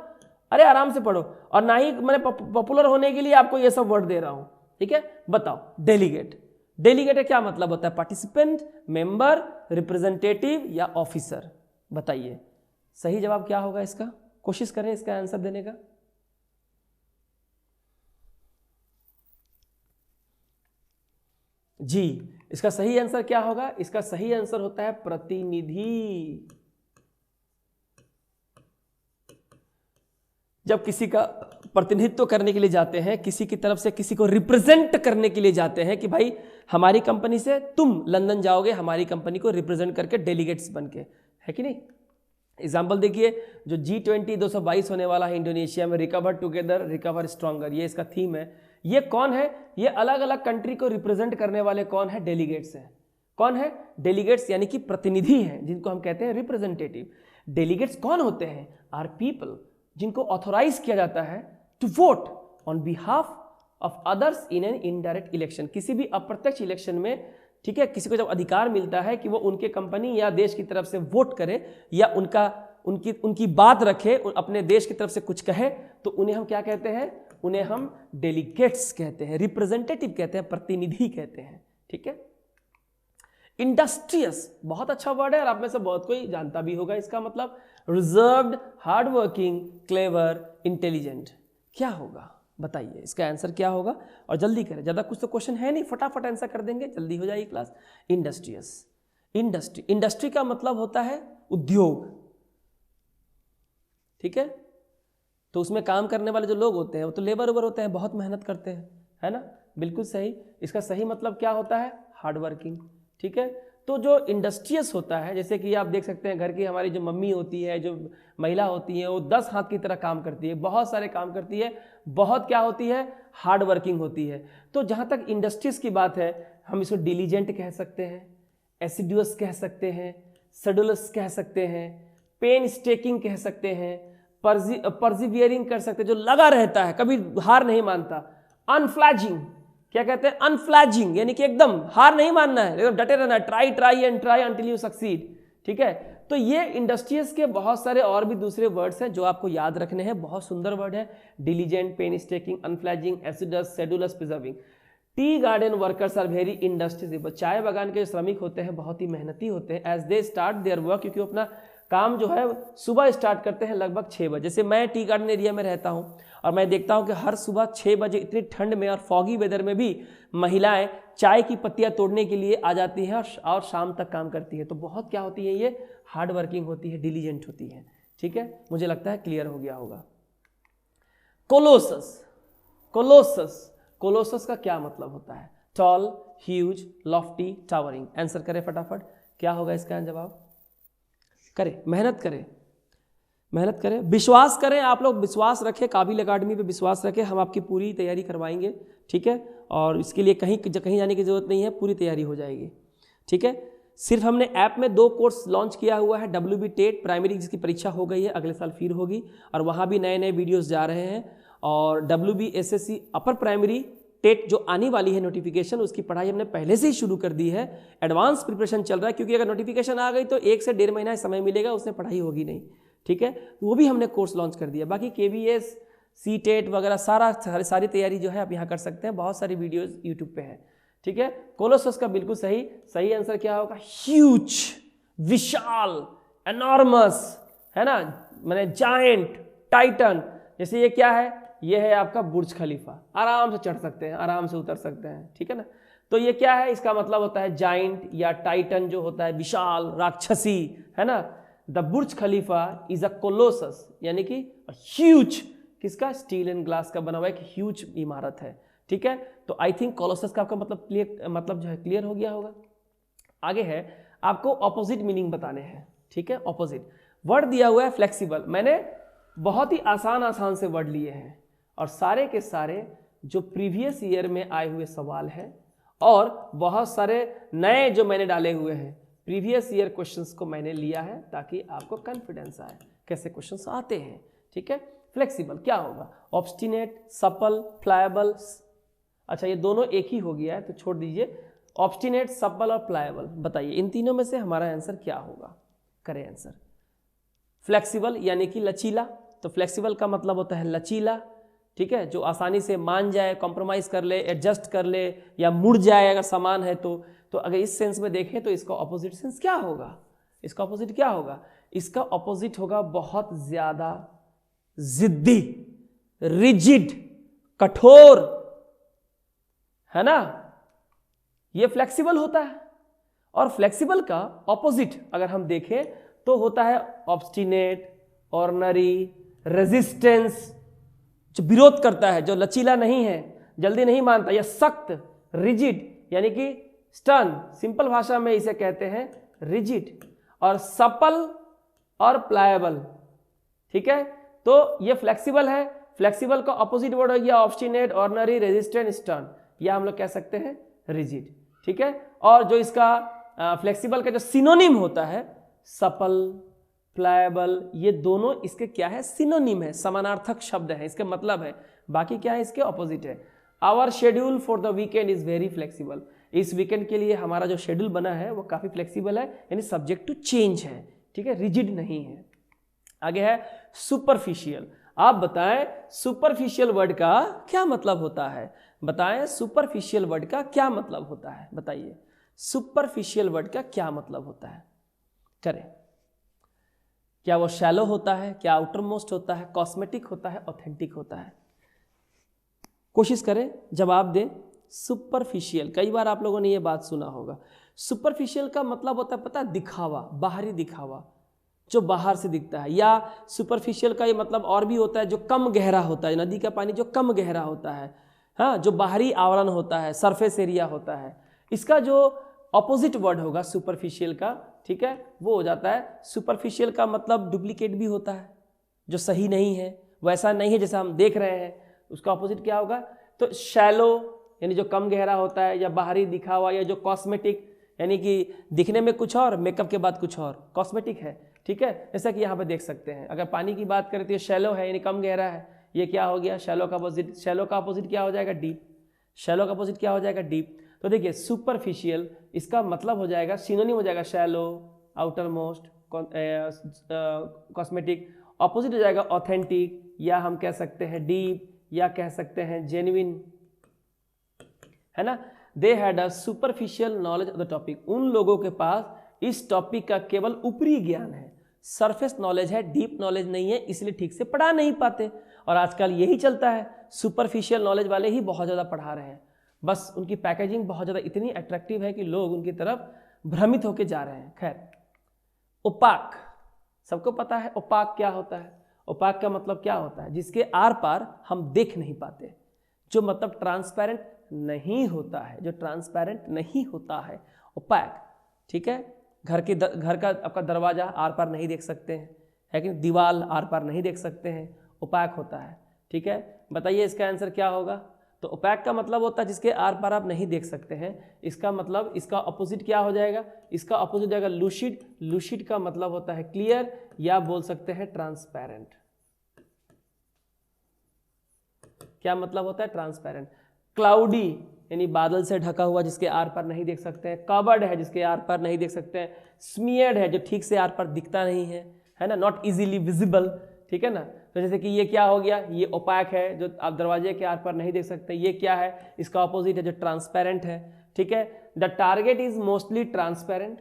अरे आराम से पढ़ो, और ना ही मैंने पॉपुलर होने के लिए आपको ये सब वर्ड दे रहा हूं, ठीक है। बताओ डेलीगेट, डेलीगेट का क्या मतलब होता है, पार्टिसिपेंट, मेंबर, रिप्रेजेंटेटिव या ऑफिसर। बताइए सही जवाब क्या होगा इसका, कोशिश करें इसका आंसर देने का। जी, इसका सही आंसर क्या होगा, इसका सही आंसर होता है प्रतिनिधि। जब किसी का प्रतिनिधित्व करने के लिए जाते हैं, किसी की तरफ से किसी को रिप्रेजेंट करने के लिए जाते हैं कि भाई हमारी कंपनी से तुम लंदन जाओगे, हमारी कंपनी को रिप्रेजेंट करके डेलीगेट्स बन के, है कि नहीं। एग्जाम्पल देखिए, जो G20 222 होने वाला है इंडोनेशिया में, रिकवर टुगेदर रिकवर स्ट्रॉन्गर, ये इसका थीम है। ये कौन है, ये अलग अलग कंट्री को रिप्रेजेंट करने वाले कौन है, डेलीगेट्स हैं। कौन है, डेलीगेट्स, यानी कि प्रतिनिधि हैं, जिनको हम कहते हैं रिप्रेजेंटेटिव। डेलीगेट्स कौन होते हैं, आर पीपल जिनको ऑथोराइज किया जाता है to vote on behalf of others in an indirect election, किसी भी अप्रत्यक्ष इलेक्शन में, ठीक है। किसी को जब अधिकार मिलता है कि वो उनके कंपनी या देश की तरफ से वोट करे या उनकी बात रखे, अपने देश की तरफ से कुछ कहे, तो उन्हें हम क्या कहते हैं, उन्हें हम डेलीगेट्स कहते हैं, रिप्रेजेंटेटिव कहते हैं, प्रतिनिधि कहते हैं, ठीक है। इंडस्ट्रियस बहुत अच्छा वर्ड है और आप में से बहुत कोई जानता भी होगा इसका मतलब, reserved, hard working, clever, intelligent. क्या होगा बताइए, इसका आंसर क्या होगा, और जल्दी करें, ज़्यादा कुछ तो क्वेश्चन है नहीं, फटाफट आंसर कर देंगे, जल्दी हो जाएगी क्लास। इंडस्ट्रियस, इंडस्ट्री, इंडस्ट्री का मतलब होता है उद्योग, ठीक है। तो उसमें काम करने वाले जो लोग होते हैं वो तो लेबर वेबर होते हैं, बहुत मेहनत करते हैं, है ना, बिल्कुल सही। इसका सही मतलब क्या होता है, हार्ड वर्किंग, ठीक है। तो जो इंडस्ट्रियस होता है, जैसे कि आप देख सकते हैं घर की हमारी जो मम्मी होती है, जो महिला होती है, वो 10 हाथ की तरह काम करती है, बहुत सारे काम करती है, बहुत क्या होती है, हार्ड वर्किंग होती है। तो जहाँ तक इंडस्ट्रीज की बात है, हम इसको डिलीजेंट कह सकते हैं, एसिडुअस कह सकते हैं, सेडुलस कह सकते हैं, पेन स्टेकिंग कह सकते हैं, परसिवियरिंग कर सकते हैं, जो लगा रहता है, कभी हार नहीं मानता, अनफ्लैजिंग, क्या कहते हैं, अनफ्लैजिंग, यानी कि एकदम हार नहीं मानना है, एकदम डटे रहना है, try and try until you succeed, ठीक है। तो ये इंडस्ट्रीज के बहुत सारे और भी दूसरे वर्ड्स हैं जो आपको याद रखने हैं, बहुत सुंदर वर्ड है, diligent, painstaking, unflagging, assiduous, sedulous, persevering. Tea garden workers are very industrial, चाय बागान के श्रमिक होते हैं बहुत ही मेहनती होते हैं, as they start their work, क्योंकि अपना काम जो है सुबह स्टार्ट करते हैं लगभग 6 बजे। जैसे मैं टी गार्डन एरिया में रहता हूँ और मैं देखता हूँ कि हर सुबह 6 बजे इतनी ठंड में और फॉगी वेदर में भी महिलाएं चाय की पत्तियां तोड़ने के लिए आ जाती हैं और शाम तक काम करती है। तो बहुत क्या होती है, ये हार्ड वर्किंग होती है, डिलीजेंट होती है, ठीक है। मुझे लगता है क्लियर हो गया होगा। कोलोसस, कोलोसस, कोलोसस का क्या मतलब होता है? Tall, huge, lofty, towering. Answer करें फटाफट, क्या होगा इसका जवाब? करें, मेहनत करें, मेहनत करें, विश्वास करें, आप लोग विश्वास रखें, काबिल एकेडमी पे विश्वास रखें, हम आपकी पूरी तैयारी करवाएंगे, ठीक है। और इसके लिए कहीं जाने की जरूरत नहीं है, पूरी तैयारी हो जाएगी, ठीक है। सिर्फ हमने ऐप में 2 कोर्स लॉन्च किया हुआ है, WB टेट प्राइमरी जिसकी परीक्षा हो गई है, अगले साल फिर होगी, और वहाँ भी नए नए वीडियोस जा रहे हैं। और WB SSC upper primary TET जो आने वाली है नोटिफिकेशन, उसकी पढ़ाई हमने पहले से ही शुरू कर दी है, एडवांस प्रिपरेशन चल रहा है, क्योंकि अगर नोटिफिकेशन आ गई तो 1 से 1.5 महीना समय मिलेगा, उसमें पढ़ाई होगी नहीं, ठीक है। तो वो भी हमने कोर्स लॉन्च कर दिया। बाकी KBS, CTET वगैरह सारी तैयारी जो है आप यहाँ कर सकते हैं, बहुत सारी वीडियोस यूट्यूब पे है, ठीक है। कोलोसस का बिल्कुल सही आंसर क्या होगा? ह्यूज, विशाल, एनॉर्मस, है ना, माने जायंट, टाइटन। जैसे ये क्या है? ये है आपका बुर्ज खलीफा, आराम से चढ़ सकते हैं, आराम से उतर सकते हैं, ठीक है ना। तो ये क्या है? इसका मतलब होता है जायंट या टाइटन, जो होता है विशाल, राक्षसी, है ना। The Burj Khalifa is a Colossus, यानी कि ह्यूज, किसका? स्टील एंड ग्लास का बना हुआ एक ह्यूज इमारत है, ठीक है। तो आई थिंक कोलोसस का आपका मतलब जो है क्लियर हो गया होगा। आगे है, आपको ऑपोजिट मीनिंग बताने हैं, ठीक है। ऑपोजिट वर्ड दिया हुआ है फ्लेक्सिबल, मैंने बहुत ही आसान से वर्ड लिए हैं, और सारे के सारे जो प्रीवियस ईयर में आए हुए सवाल हैं, और बहुत सारे नए जो मैंने डाले हुए हैं, प्रीवियस ईयर क्वेश्चंस को मैंने लिया है, ताकि आपको कॉन्फिडेंस आए कैसे क्वेश्चंस आते हैं, ठीक है। फ्लेक्सिबल क्या होगा? Obstinate, supple, pliable. अच्छा, ये दोनों एक ही हो गया है, तो छोड़ दीजिए। ऑब्स्टिनेट, सपल और प्लायबल, बताइए इन तीनों में से हमारा आंसर क्या होगा? करें आंसर। फ्लेक्सिबल यानी कि लचीला, तो फ्लेक्सिबल का मतलब होता है लचीला, ठीक है, जो आसानी से मान जाए, कॉम्प्रोमाइज कर ले, एडजस्ट कर ले, या मुड़ जाए अगर सामान है तो अगर इस सेंस में देखें तो इसका ऑपोजिट सेंस क्या होगा? इसका ऑपोजिट क्या होगा? इसका ऑपोजिट होगा बहुत ज्यादा जिद्दी, रिजिड, कठोर, है ना। ये फ्लेक्सिबल होता है। और फ्लेक्सिबल का ऑपोजिट अगर हम देखें तो होता है ऑब्स्टिनेट, ऑर्डिनरी, रेजिस्टेंस, जो विरोध करता है, जो लचीला नहीं है, जल्दी नहीं मानता, या सख्त, रिजिड यानी कि स्टर्न, सिंपल भाषा में इसे कहते हैं रिजिड। और सपल और प्लायबल, ठीक है। तो ये फ्लेक्सिबल है, फ्लेक्सिबल का ऑपोजिट वर्ड हो गया ऑब्स्टिनेट, ऑर्डिनरी, रेजिस्टेंट, स्टर्न, या हम लोग कह सकते हैं रिजिड, ठीक है। और जो इसका फ्लेक्सिबल का जो सिनोनिम होता है, सपल, प्लायबल, ये दोनों इसके क्या है? सिनोनिम है, समानार्थक शब्द है, इसके मतलब है। बाकी क्या है? इसके ऑपोजिट है। Our schedule for the weekend is very flexible, इस वीकेंड के लिए हमारा जो शेड्यूल बना है वो काफी फ्लेक्सिबल है, यानी सब्जेक्ट टू चेंज है, ठीक है, रिजिड नहीं है। आगे है सुपरफिशियल। आप बताएं सुपरफिशियल वर्ड का क्या मतलब होता है? बताएं सुपरफिशियल वर्ड का क्या मतलब होता है? बताइए सुपरफिशियल वर्ड का क्या मतलब होता है? करें। क्या वो शैलो होता है? क्या आउटर मोस्ट होता है? कॉस्मेटिक होता है? ऑथेंटिक होता है? कोशिश करें, जवाब दें। सुपरफिशियल, कई बार आप लोगों ने ये बात सुना होगा। सुपरफिशियल का मतलब होता है पता है? दिखावा, बाहरी दिखावा, जो बाहर से दिखता है। या सुपरफिशियल का ये मतलब और भी होता है, जो कम गहरा होता है, नदी का पानी जो कम गहरा होता है, हाँ, जो बाहरी आवरण होता है, सरफेस एरिया होता है। इसका जो ऑपोजिट वर्ड होगा सुपरफिशियल का, ठीक है, वो हो जाता है, सुपरफिशियल का मतलब डुप्लीकेट भी होता है, जो सही नहीं है, वैसा नहीं है जैसा हम देख रहे हैं। उसका ऑपोजिट क्या होगा? तो शैलो यानी जो कम गहरा होता है, या बाहरी दिखावा, या जो कॉस्मेटिक यानी कि दिखने में कुछ और, मेकअप के बाद कुछ और, कॉस्मेटिक है, ठीक है। जैसा कि यहाँ पे देख सकते हैं, अगर पानी की बात करें तो ये शैलो है यानी कम गहरा है, ये क्या हो गया? शैलो का अपोजिट। शैलो का अपोजिट क्या हो जाएगा? डीप। शैलो का अपोजिट क्या हो जाएगा? डीप। तो देखिए सुपरफिशियल इसका मतलब हो जाएगा, सिनोनिम हो जाएगा shallow, outer most, cosmetic. Opposite हो जाएगा ऑथेंटिक, या हम कह सकते हैं डीप, या कह सकते हैं जेन्युइन, है ना। They had a superficial knowledge of the topic, उन लोगों के पास इस टॉपिक का केवल ऊपरी ज्ञान है, सरफेस नॉलेज है, डीप नॉलेज नहीं है, इसलिए ठीक से पढ़ा नहीं पाते। और आजकल यही चलता है, सुपरफिशियल नॉलेज वाले ही बहुत ज़्यादा पढ़ा रहे हैं, बस उनकी पैकेजिंग बहुत ज़्यादा इतनी अट्रैक्टिव है कि लोग उनकी तरफ भ्रमित होकर जा रहे हैं। खैर, ओपाक, सबको पता है ओपाक क्या होता है। ओपाक का मतलब क्या होता है? जिसके आर पार हम देख नहीं पाते, जो मतलब ट्रांसपेरेंट नहीं होता है, जो ट्रांसपेरेंट नहीं होता है, ओपैक। ठीक है, घर का आपका दरवाजा आर पार नहीं देख सकते हैं, है कि दीवार आर पार नहीं देख सकते हैं, ओपैक होता है। ठीक है, बताइए इसका आंसर क्या होगा? तो ओपैक का मतलब होता है जिसके आर पार आप नहीं देख सकते हैं। इसका मतलब इसका अपोजिट क्या हो जाएगा? इसका अपोजिट जाएगा लूसिड। लूसिड का मतलब होता है क्लियर, या बोल सकते हैं ट्रांसपेरेंट। क्या मतलब होता है? ट्रांसपेरेंट। क्लाउडी यानी बादल से ढका हुआ, जिसके आर पार नहीं देख सकते हैं। कवर्ड है, जिसके आर पार नहीं देख सकते हैं। स्मियर्ड है, जो ठीक से आर पार दिखता नहीं है ना, नॉट इजीली विजिबल। ठीक है ना, तो जैसे कि ये क्या हो गया, ये ओपैक है, जो आप दरवाजे के आर पार नहीं देख सकते। ये क्या है? इसका ऑपोजिट है, जो ट्रांसपेरेंट है। ठीक है, the target is mostly transparent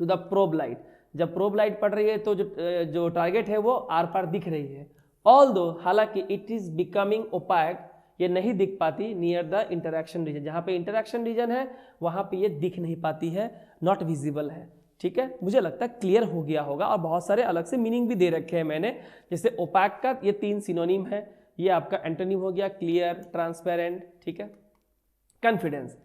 to the probe light. जब प्रोब लाइट पड़ रही है तो जो टारगेट है वो आर पार दिख रही है। ऑल्दो, हालांकि इट इज बिकमिंग ओपैक, ये नहीं दिख पाती नियर द इंटरैक्शन रीजन। जहाँ पे इंटरैक्शन रीजन है वहाँ पे ये दिख नहीं पाती है, नॉट विजिबल है। ठीक है, मुझे लगता है क्लियर हो गया होगा, और बहुत सारे अलग से मीनिंग भी दे रखे हैं मैंने। जैसे ओपैक का ये 3 सिनोनिम है, ये आपका एंटोनिम हो गया क्लियर, ट्रांसपेरेंट। ठीक है, कॉन्फिडेंस।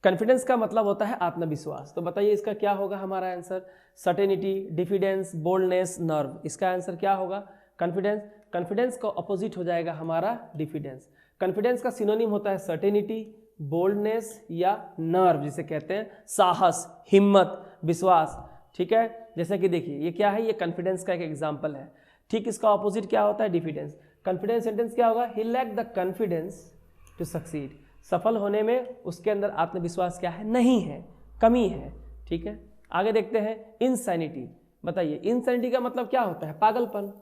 कॉन्फिडेंस का मतलब होता है आत्मविश्वास। तो बताइए इसका क्या होगा हमारा answer? Certainty, diffidence, boldness, nerve. इसका आंसर क्या होगा? कॉन्फिडेंस। कॉन्फिडेंस का अपोजिट हो जाएगा हमारा डिफिडेंस। कॉन्फिडेंस का सिनोनिम होता है सर्टेनिटी, बोल्डनेस या नर्व, जिसे कहते हैं साहस, हिम्मत, विश्वास। ठीक है, जैसे कि देखिए ये क्या है, ये कॉन्फिडेंस का एक एग्जांपल है। ठीक, इसका ऑपोजिट क्या होता है? डिफिडेंस। कॉन्फिडेंस सेंटेंस क्या होगा? He lack the confidence to succeed. सफल होने में उसके अंदर आत्मविश्वास क्या है? नहीं है, कमी है। ठीक है, आगे देखते हैं इनसैनिटी। बताइए इनसैनिटी का मतलब क्या होता है? पागलपन।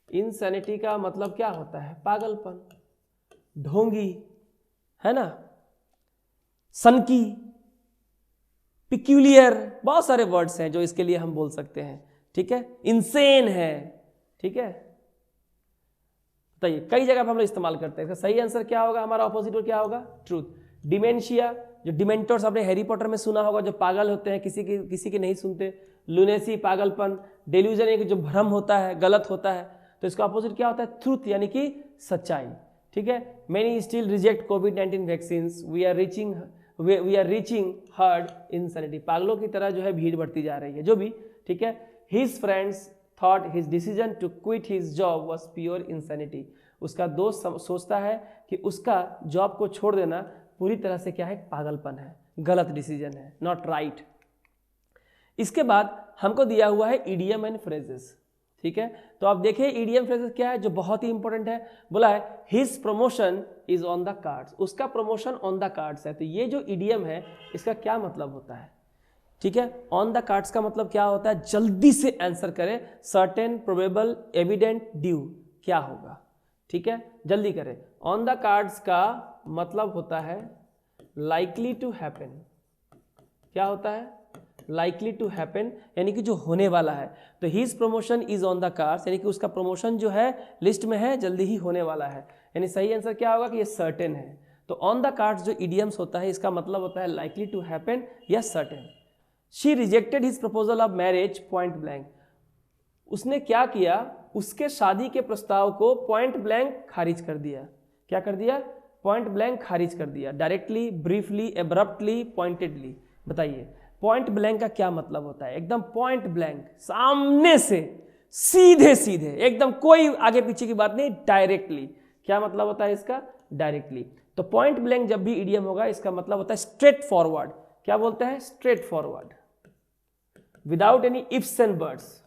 इनसैनिटी का मतलब क्या होता है? पागलपन, ढोंगी, है ना, सनकी, पिक्यूलियर, बहुत सारे वर्ड्स हैं जो इसके लिए हम बोल सकते हैं। ठीक है, इंसेन है। ठीक है, बताइए कई जगह पर हम लोग इस्तेमाल करते हैं। इसका सही आंसर क्या होगा? हमारा ऑपोजिट क्या होगा? ट्रूथ। डिमेंशिया, जो डिमेंटर्स आपने हैरी पॉटर में सुना होगा, जो पागल होते हैं, किसी के नहीं सुनते। लुनेसी, पागलपन। डेल्यूजन, एक जो भ्रम होता है, गलत होता है। तो इसका ऑपोजिट क्या होता है? ट्रूथ, यानी कि सच्चाई। ठीक है, मेनी स्टिल रिजेक्ट कोविड-19 vaccines, we are reaching herd insanity. पागलों की तरह जो है भीड़ बढ़ती जा रही है, जो भी। ठीक है, his friends thought his decision to quit his job was pure insanity. उसका दोस्त सोचता है कि उसका जॉब को छोड़ देना पूरी तरह से क्या है? पागलपन है, गलत डिसीजन है, नॉट राइट। इसके बाद हमको दिया हुआ है ईडियम एंड फ्रेजेस। ठीक है, तो आप देखिए ईडियम फ्रेजेस क्या है, जो बहुत ही इंपॉर्टेंट है। बोला है his promotion is on the cards, उसका प्रमोशन ऑन द कार्ड्स है। तो ये जो ईडियम है इसका क्या मतलब होता है? ठीक है, ऑन द कार्ड्स का मतलब क्या होता है? जल्दी से आंसर करें। सर्टेन, प्रोबेबल, एविडेंट, ड्यू, क्या होगा? ठीक है, जल्दी करें। ऑन द कार्ड्स का मतलब होता है लाइकली टू हैपन। क्या होता है? लाइकली टू हैपन, यानी कि जो होने वाला है। तो his promotion is on the cards, यानी कि उसका प्रमोशन जो है लिस्ट में है, जल्दी ही होने वाला है। यानी सही आंसर क्या होगा? कि ये सर्टेन है। तो ऑन द कार्ड्स जो इडियम्स होता है इसका मतलब होता है लाइकली टू हैपन या certain. She rejected his proposal of marriage point blank. उसने क्या किया? उसके शादी के प्रस्ताव को पॉइंट ब्लैंक खारिज कर दिया। क्या कर दिया? पॉइंट ब्लैंक खारिज कर दिया। Directly, briefly, abruptly, pointedly. बताइए पॉइंट ब्लैंक का क्या मतलब होता है? एकदम पॉइंट ब्लैंक, सामने से, सीधे सीधे, एकदम कोई आगे पीछे की बात नहीं, डायरेक्टली। क्या मतलब होता है इसका? डायरेक्टली। तो पॉइंट ब्लैंक जब भी इडियम होगा इसका मतलब होता है स्ट्रेट फॉरवर्ड। क्या बोलते हैं? Straightforward, without any ifs and buts.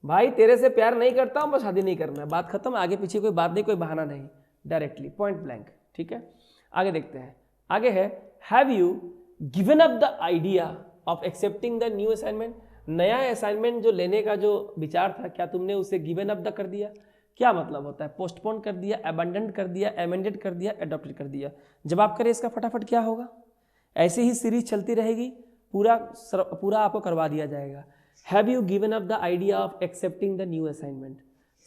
भाई तेरे से प्यार नहीं करता हूं, बस शादी नहीं करना है, बात खत्म, आगे पीछे कोई बात नहीं, कोई बहाना नहीं, डायरेक्टली, पॉइंट ब्लैंक। ठीक है, आगे देखते हैं। आगे है have you given up the idea of accepting the new assignment. नया असाइनमेंट जो लेने का जो विचार था, क्या तुमने उसे गिवन अप द कर दिया? क्या मतलब होता है? पोस्टपोन कर दिया, अबंडन कर दिया, एमेंडेड कर दिया, एडॉप्टेड कर दिया। जवाब करें इसका फटाफट, क्या होगा? ऐसे ही सीरीज चलती रहेगी, पूरा आपको करवा दिया जाएगा। Have you given up the idea of accepting the new assignment?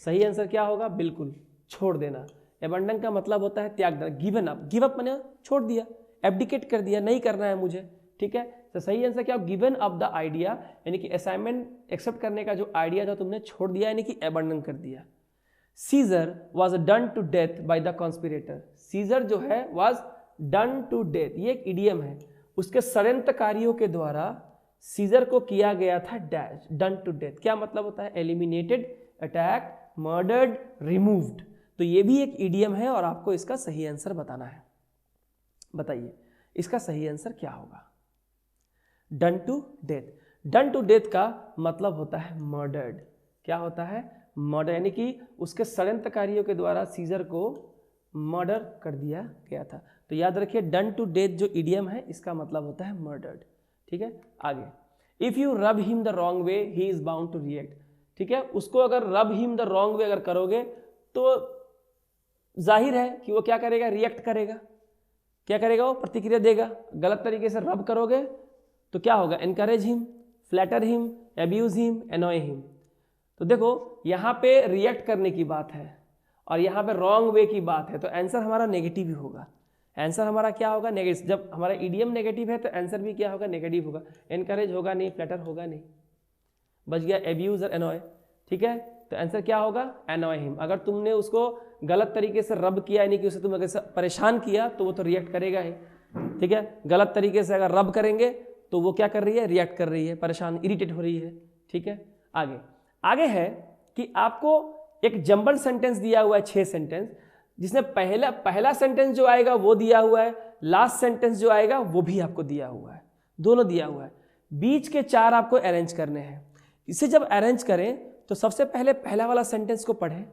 सही आंसर क्या होगा? बिल्कुल, छोड़ देना। एबंडन का मतलब होता है त्याग देना। गिवन अप, गिव अप मैंने छोड़ दिया, एब्डिकेट कर दिया, नहीं करना है मुझे। ठीक है। तो सही आंसर क्या, गिवन अप द आइडिया, यानी कि असाइनमेंट एक्सेप्ट करने का जो आइडिया था तुमने छोड़ दिया, यानी कि अबंडन कर दिया। Caesar was done to death by the conspirator, Caesar जो है वॉज डन टू डेथ, ये एक इडियम है, उसके षड्यंत्रकारियों के द्वारा सीजर को किया गया था डैश, डन टू डेथ। क्या मतलब होता है, एलिमिनेटेड, अटैक, मर्डर्ड, रिमूव्ड। तो ये भी एक इडियम है और आपको इसका सही आंसर बताना है। बताइए इसका सही आंसर क्या होगा। Done to death, done to death का मतलब होता है मर्डर्ड। क्या होता है, मर्डर, यानी कि उसके षड्यंत्रकारियों के द्वारा सीजर को मर्डर कर दिया गया था। तो याद रखिए डन टू डेथ जो इडियम है इसका मतलब होता है मर्डर्ड। ठीक है, आगे, if you rub him the wrong way he is bound to react. ठीक है, उसको अगर रब हिम द रॉन्ग वे अगर करोगे तो जाहिर है कि वो क्या करेगा, रिएक्ट करेगा। क्या करेगा, वो प्रतिक्रिया देगा। गलत तरीके से रब करोगे तो क्या होगा, encourage him, flatter him, abuse him, annoy him. तो देखो यहाँ पे रिएक्ट करने की बात है और यहाँ पे रॉन्ग वे की बात है, तो आंसर हमारा नेगेटिव ही होगा। आंसर हमारा क्या होगा, नेगेटिव। जब हमारा इडियम नेगेटिव है तो आंसर भी क्या होगा, नेगेटिव होगा। एनकरेज होगा नहीं, फ्लैटर होगा नहीं, बच गया एब्यूज और एनॉय। ठीक है, तो आंसर क्या होगा, एनॉय हिम। अगर तुमने उसको गलत तरीके से रब किया, यानी कि उसे तुम अगर परेशान किया तो वो तो रिएक्ट करेगा ही। ठीक है, गलत तरीके से अगर रब करेंगे तो वो क्या कर रही है, रिएक्ट कर रही है, परेशान, इरिटेट हो रही है। ठीक है, आगे है कि आपको एक जंबल सेंटेंस दिया हुआ है, 6 सेंटेंस, जिसमें पहला सेंटेंस जो आएगा वो दिया हुआ है, लास्ट सेंटेंस जो आएगा वो भी आपको दिया हुआ है, दोनों दिया हुआ है। बीच के 4 आपको अरेंज करने हैं। इसे जब अरेंज करें तो सबसे पहले पहला वाला सेंटेंस को पढ़ें,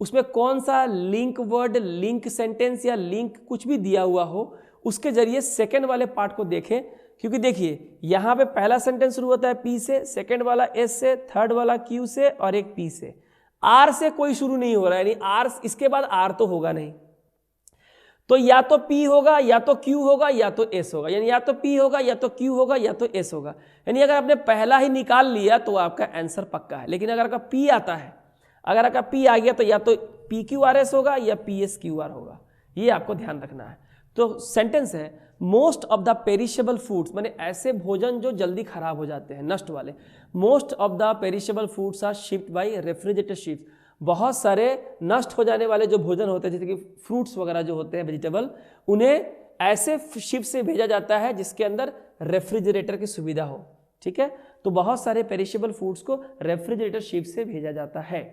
उसमें कौन सा लिंक वर्ड, लिंक सेंटेंस या लिंक कुछ भी दिया हुआ हो, उसके जरिए सेकेंड वाले पार्ट को देखें। क्योंकि देखिए यहाँ पे पहला सेंटेंस शुरू होता है पी से, सेकेंड वाला एस से, थर्ड वाला क्यू से और एक पी से। आर से कोई शुरू नहीं हो रहा है, यानी आर, इसके बाद आर तो होगा नहीं, तो या तो पी होगा या तो क्यू होगा या तो एस होगा, यानी या तो पी होगा या तो क्यू होगा या तो एस होगा। यानी अगर आपने पहला ही निकाल लिया तो आपका आंसर पक्का है। लेकिन अगर आपका पी आता है, अगर आपका पी आ गया तो या तो पी क्यू आर एस होगा या पी एस क्यू आर होगा, ये आपको ध्यान रखना है। तो सेंटेंस है most of the perishable foods, माने ऐसे भोजन जो जल्दी खराब हो जाते हैं, नष्ट वाले। Most of the perishable foods are shipped by refrigerator ships, बहुत सारे नष्ट हो जाने वाले जो भोजन होते हैं जैसे कि फ्रूट्स वगैरह जो होते हैं, वेजिटेबल, उन्हें ऐसे शिप से भेजा जाता है जिसके अंदर रेफ्रिजरेटर की सुविधा हो। ठीक है, तो बहुत सारे पेरिशेबल फूड्स को रेफ्रिजरेटर शिप से भेजा जाता है।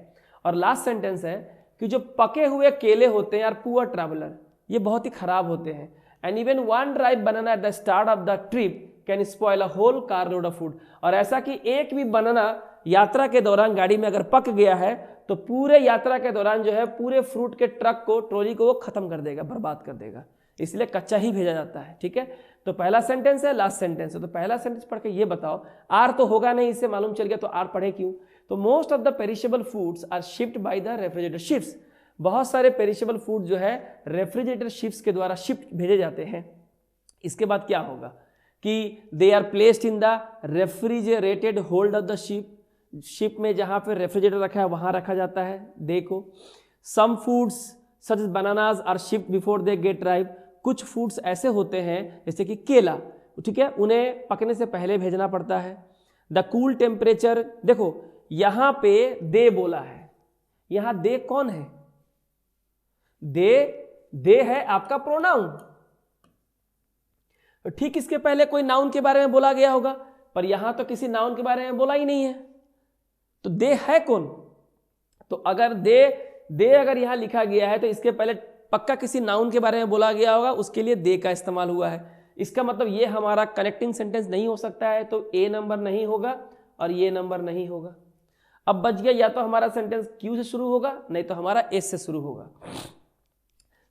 और लास्ट सेंटेंस है कि जो पके हुए केले होते हैं यार, पुअर ट्रैवलर, ये बहुत ही खराब होते हैं। And even one ripe banana at the start of the trip can spoil a whole car load of food. और ऐसा कि एक भी बनाना यात्रा के दौरान गाड़ी में अगर पक गया है तो पूरे यात्रा के दौरान जो है पूरे फ्रूट के ट्रक को, ट्रॉली को वो खत्म कर देगा, बर्बाद कर देगा, इसलिए कच्चा ही भेजा जाता है। ठीक है, तो पहला सेंटेंस है, लास्ट सेंटेंस है। तो पहला सेंटेंस पढ़ के ये बताओ, आर तो होगा नहीं, इससे मालूम चल गया, तो आर पढ़े क्यों। तो most of the perishable foods are shipped by the refrigerator ships, बहुत सारे पेरिशेबल फूड जो है रेफ्रिजरेटर शिप्स के द्वारा शिफ्ट भेजे जाते हैं। इसके बाद क्या होगा कि they are placed in the refrigerated hold of the ship, ship में जहां पे रेफ्रिजरेटर रखा है वहां रखा जाता है दे को। Some foods such as bananas are shipped before they get ripe, कुछ फूड्स ऐसे होते हैं जैसे कि केला, ठीक है, उन्हें पकने से पहले भेजना पड़ता है। द कूल टेम्परेचर, देखो यहां पे दे बोला है, यहां दे कौन है, दे है आपका प्रोनाउन। तो ठीक इसके पहले कोई नाउन के बारे में बोला गया होगा, पर यहां तो किसी नाउन के बारे में बोला ही नहीं है, तो दे है कौन। तो अगर दे अगर यहां लिखा गया है तो इसके पहले पक्का किसी नाउन के बारे में बोला गया होगा, उसके लिए दे का इस्तेमाल हुआ है। इसका मतलब ये हमारा कनेक्टिंग सेंटेंस नहीं हो सकता है, तो ए नंबर नहीं होगा और ये नंबर नहीं होगा। अब बच गया, या तो हमारा सेंटेंस क्यू से शुरू होगा, नहीं तो हमारा एस से शुरू होगा।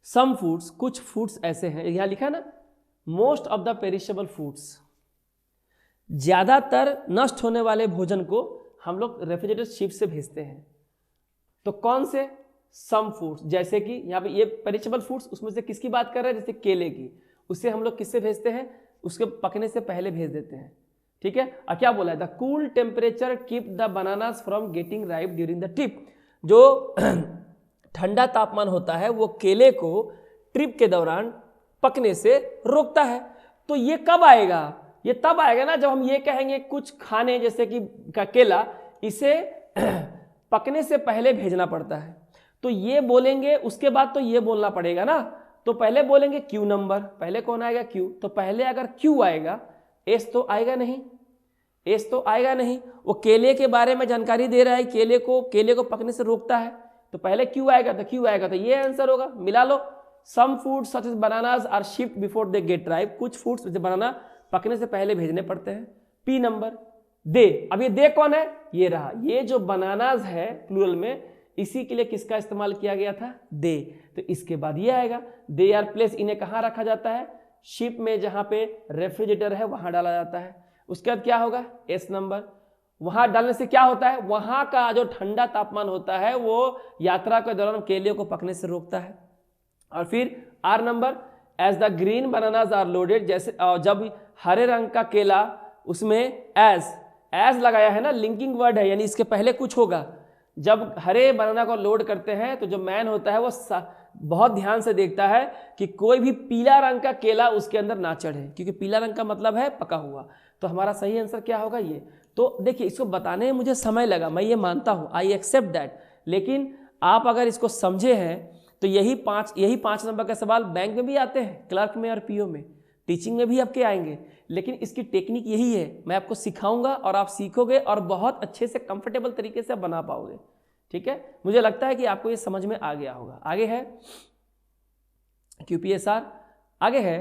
सम फूड्स, कुछ फूड्स ऐसे हैं, यहां लिखा है ना, most of the perishable foods, ज्यादातर नष्ट होने वाले भोजन को हम लोग रेफ्रिजरेटर शिप से भेजते हैं। तो कौन से, सम फूड्स, जैसे कि यहाँ पे ये पेरिशेबल फूड्स, उसमें से किसकी बात कर रहे हैं, जैसे केले की, उससे हम लोग किससे भेजते हैं, उसके पकने से पहले भेज देते हैं। ठीक है, और क्या बोला है, the cool temperature keep the bananas from getting ripe during the trip, जो ठंडा तापमान होता है वो केले को ट्रिप के दौरान पकने से रोकता है। तो ये कब आएगा, ये तब आएगा ना जब हम ये कहेंगे कुछ खाने जैसे कि केला इसे पकने से पहले भेजना पड़ता है, तो ये बोलेंगे, उसके बाद तो ये बोलना पड़ेगा ना। तो पहले बोलेंगे क्यू नंबर, पहले कौन आएगा क्यू, तो पहले अगर क्यू आएगा एस तो आएगा नहीं, एस तो आएगा नहीं। वो केले के बारे में जानकारी दे रहा है, केले को पकने से रोकता है, तो पहले क्यू आएगा, तो क्यू आएगा, तो ये आंसर होगा। मिला लो। Some foods such as bananas are shipped before they get ripe, कुछ फूड्स जैसे बनाना पकने से पहले भेजने पड़ते हैं। पी नंबर दे, अब ये दे कौन है, ये रहा, ये जो बनानास है प्लूरल में, इसी के लिए किसका इस्तेमाल किया गया था, दे, तो इसके बाद ये आएगा। दे आर प्लेस, इन्हें कहाँ रखा जाता है, शिप में, जहां पे रेफ्रिजरेटर है वहां डाला जाता है। उसके बाद क्या होगा, एस नंबर, वहां डालने से क्या होता है, वहां का जो ठंडा तापमान होता है वो यात्रा के दौरान केले को पकने से रोकता है। और फिर R number, as the green bananas are loaded, जैसे जब हरे रंग का केला, उसमें एज लगाया है ना, लिंकिंग वर्ड है, यानी इसके पहले कुछ होगा। जब हरे बनाना को लोड करते हैं तो जो मैन होता है वो बहुत ध्यान से देखता है कि कोई भी पीला रंग का केला उसके अंदर ना चढ़े, क्योंकि पीला रंग का मतलब है पका हुआ। तो हमारा सही आंसर क्या होगा, ये। तो देखिए, इसको बताने में मुझे समय लगा, मैं ये मानता हूँ, आई एक्सेप्ट दैट, लेकिन आप अगर इसको समझे हैं तो यही पाँच नंबर के सवाल बैंक में भी आते हैं, क्लर्क में और पीओ में, टीचिंग में भी आपके आएंगे। लेकिन इसकी टेक्निक यही है, मैं आपको सिखाऊंगा और आप सीखोगे और बहुत अच्छे से कंफर्टेबल तरीके से बना पाओगे। ठीक है, मुझे लगता है कि आपको ये समझ में आ गया होगा। आगे है QPSR, आगे है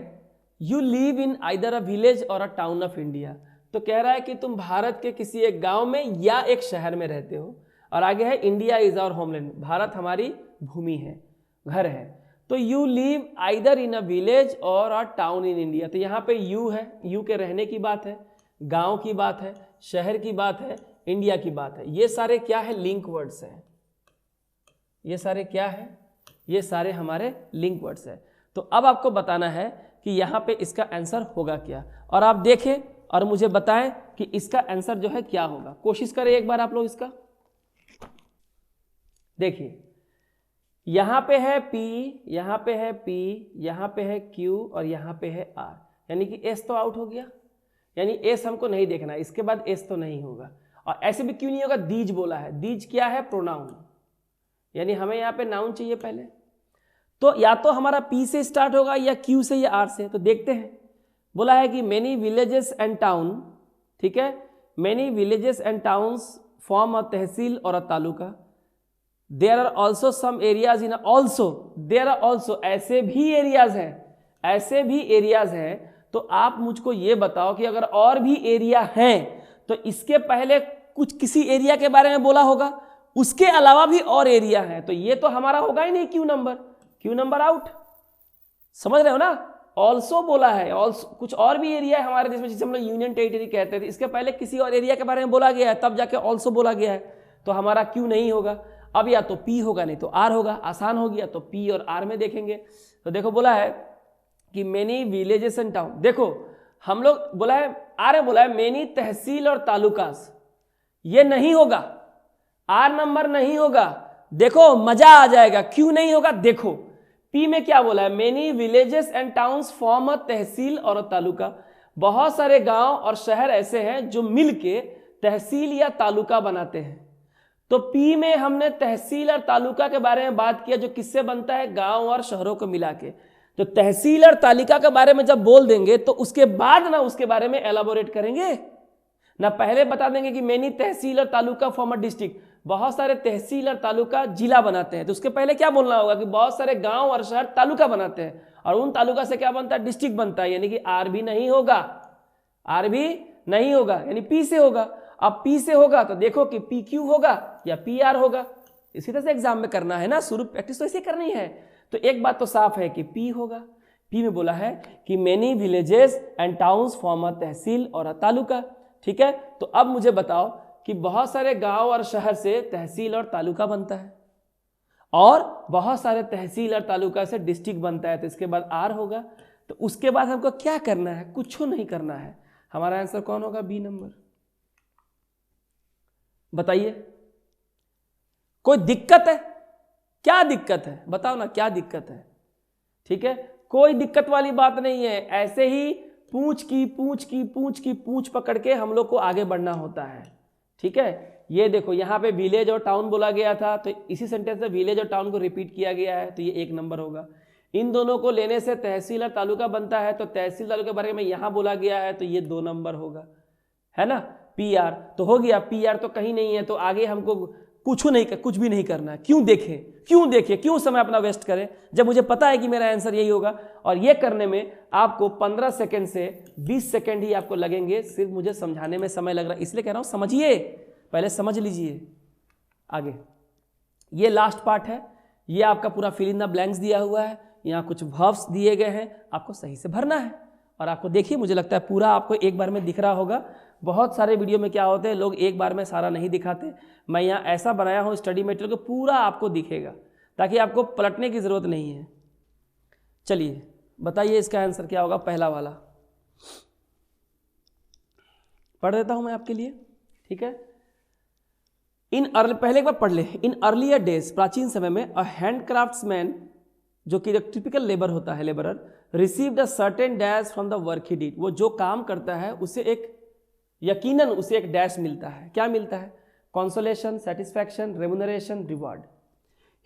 you live in either a village or a town of India. तो कह रहा है कि तुम भारत के किसी एक गांव में या एक शहर में रहते हो। और आगे है इंडिया इज आवर होमलैंड, भारत हमारी भूमि है, घर है। तो you live either in a village or a town in India. तो यहाँ पे यू है, यू के रहने की बात है, गांव की बात है, शहर की बात है, इंडिया की बात है। ये सारे क्या है, लिंक वर्ड्स हैं। ये सारे क्या है, ये सारे हमारे लिंक वर्ड्स हैं। तो अब आपको बताना है कि यहाँ पे इसका आंसर होगा क्या, और आप देखें और मुझे बताएं कि इसका आंसर जो है क्या होगा। कोशिश करें एक बार आप लोग इसका। देखिए, यहाँ पे है P, यहाँ पे है P, यहाँ पे है Q और यहाँ पे है R, यानी कि S तो आउट हो गया, यानी S हमको नहीं देखना, इसके बाद S तो नहीं होगा। और ऐसे भी क्यों नहीं होगा, दीज बोला है, दीज क्या है, प्रोनाउन, यानी हमें यहाँ पे नाउन चाहिए पहले। तो या तो हमारा P से स्टार्ट होगा या Q से या R से। तो देखते हैं, बोला है कि मेनी विलेजेस एंड टाउन, ठीक है, many villages and towns form a tehsil और a taluka. There are also some areas in, also there are also, ऐसे भी एरियाज हैं, ऐसे भी एरियाज हैं। तो आप मुझको ये बताओ कि अगर और भी एरिया हैं तो इसके पहले कुछ किसी एरिया के बारे में बोला होगा, उसके अलावा भी और एरिया है, तो ये तो हमारा होगा ही नहीं Q number, Q number out. समझ रहे हो ना, ऑल्सो बोला है, ऑल्सो कुछ और भी एरिया है हमारे देश में, जिसे हम लोग यूनियन टेरिटरी कहते थे, इसके पहले किसी और एरिया के बारे में बोला गया है, तब जाके ऑल्सो बोला गया है, तो हमारा क्यू नहीं होगा। अब या तो P होगा नहीं तो R होगा, आसान हो गया, तो P और R में देखेंगे। तो देखो बोला है कि मेनी विलेजेस एंड टाउन, देखो हम लोग बोला है, R बोला है मेनी तहसील और तालुकास, ये नहीं होगा, R नंबर नहीं होगा। देखो मजा आ जाएगा, क्यों नहीं होगा, देखो P में क्या बोला है, many villages and towns form a tehsil और अ तालुका, बहुत सारे गांव और शहर ऐसे हैं जो मिलके तहसील या तालुका बनाते हैं। तो P में हमने तहसील और तालुका के बारे में बात किया, जो किससे बनता है, गांव और शहरों को मिला के। तो तहसील और तालिका के बारे में जब बोल देंगे तो उसके बाद ना उसके बारे में एलाबोरेट करेंगे ना, पहले बता देंगे कि मेनी तहसील और तालुका फॉर्म अ डिस्ट्रिक्ट, बहुत सारे तहसील और तालुका जिला बनाते हैं। तो उसके पहले क्या बोलना होगा कि बहुत सारे गांव और शहर तालुका बनाते हैं, और उन तालुका से क्या बनता है, डिस्ट्रिक्ट बनता है, यानी कि R भी नहीं होगा, R भी नहीं होगा, यानी P से होगा। अब P से होगा तो देखो कि PQ होगा या PR होगा, इसी तरह से एग्जाम में करना है ना, शुरू प्रैक्टिस तो ऐसे करनी है। तो एक बात तो साफ है कि P होगा। P में बोला है कि many villages and towns form a tehsil और अ तालुका, ठीक है। तो अब मुझे बताओ कि बहुत सारे गांव और शहर से तहसील और तालुका बनता है, और बहुत सारे तहसील और तालुका से डिस्ट्रिक्ट बनता है, तो इसके बाद R होगा। तो उसके बाद हमको क्या करना है, कुछ नहीं करना है, हमारा आंसर कौन होगा, B नंबर। बताइए, कोई दिक्कत है, क्या दिक्कत है, बताओ ना क्या दिक्कत है, ठीक है, कोई दिक्कत वाली बात नहीं है। ऐसे ही पूंछ पकड़ के हम लोग को आगे बढ़ना होता है। ठीक है, ये देखो यहाँ पे विलेज और टाउन बोला गया था, तो इसी सेंटेंस में विलेज और टाउन को रिपीट किया गया है, तो ये 1 नंबर होगा। इन दोनों को लेने से तहसील और तालुका बनता है, तो तहसील तालुका के बारे में यहाँ बोला गया है, तो ये 2 नंबर होगा, है ना। PR तो हो गया, PR तो कहीं नहीं है, तो आगे हमको कुछ भी नहीं करना। क्यों देखें, क्यों समय अपना वेस्ट करें जब मुझे पता है कि मेरा आंसर यही होगा। और ये करने में आपको 15 सेकंड से 20 सेकंड ही आपको लगेंगे, सिर्फ मुझे समझाने में समय लग रहा है, इसलिए कह रहा हूं समझिए, पहले समझ लीजिए। आगे ये लास्ट पार्ट है, ये आपका पूरा फिल इन द ब्लैंक्स दिया हुआ है, यहाँ कुछ वर्ब्स दिए गए हैं, आपको सही से भरना है। और आपको देखिए, मुझे लगता है पूरा आपको एक बार में दिख रहा होगा। बहुत सारे वीडियो में क्या होते हैं, लोग एक बार में सारा नहीं दिखाते। मैं यहाँ ऐसा बनाया हूँ स्टडी मटेरियल को पूरा आपको दिखेगा, ताकि आपको पलटने की ज़रूरत नहीं है। चलिए बताइए इसका आंसर क्या होगा। पहला वाला पढ़ देता हूँ मैं आपके लिए, ठीक है। पहले एक बार पढ़ ले। इन अर्लियर डेज, प्राचीन समय में, अ हैंडक्राफ्ट्समैन, जो कि टिपिकल लेबर होता है, labourer, received a certain dash from the work he did. वो जो काम करता है उसे यकीनन उसे एक डैश मिलता है। क्या मिलता है? Consolation, satisfaction, remuneration, reward.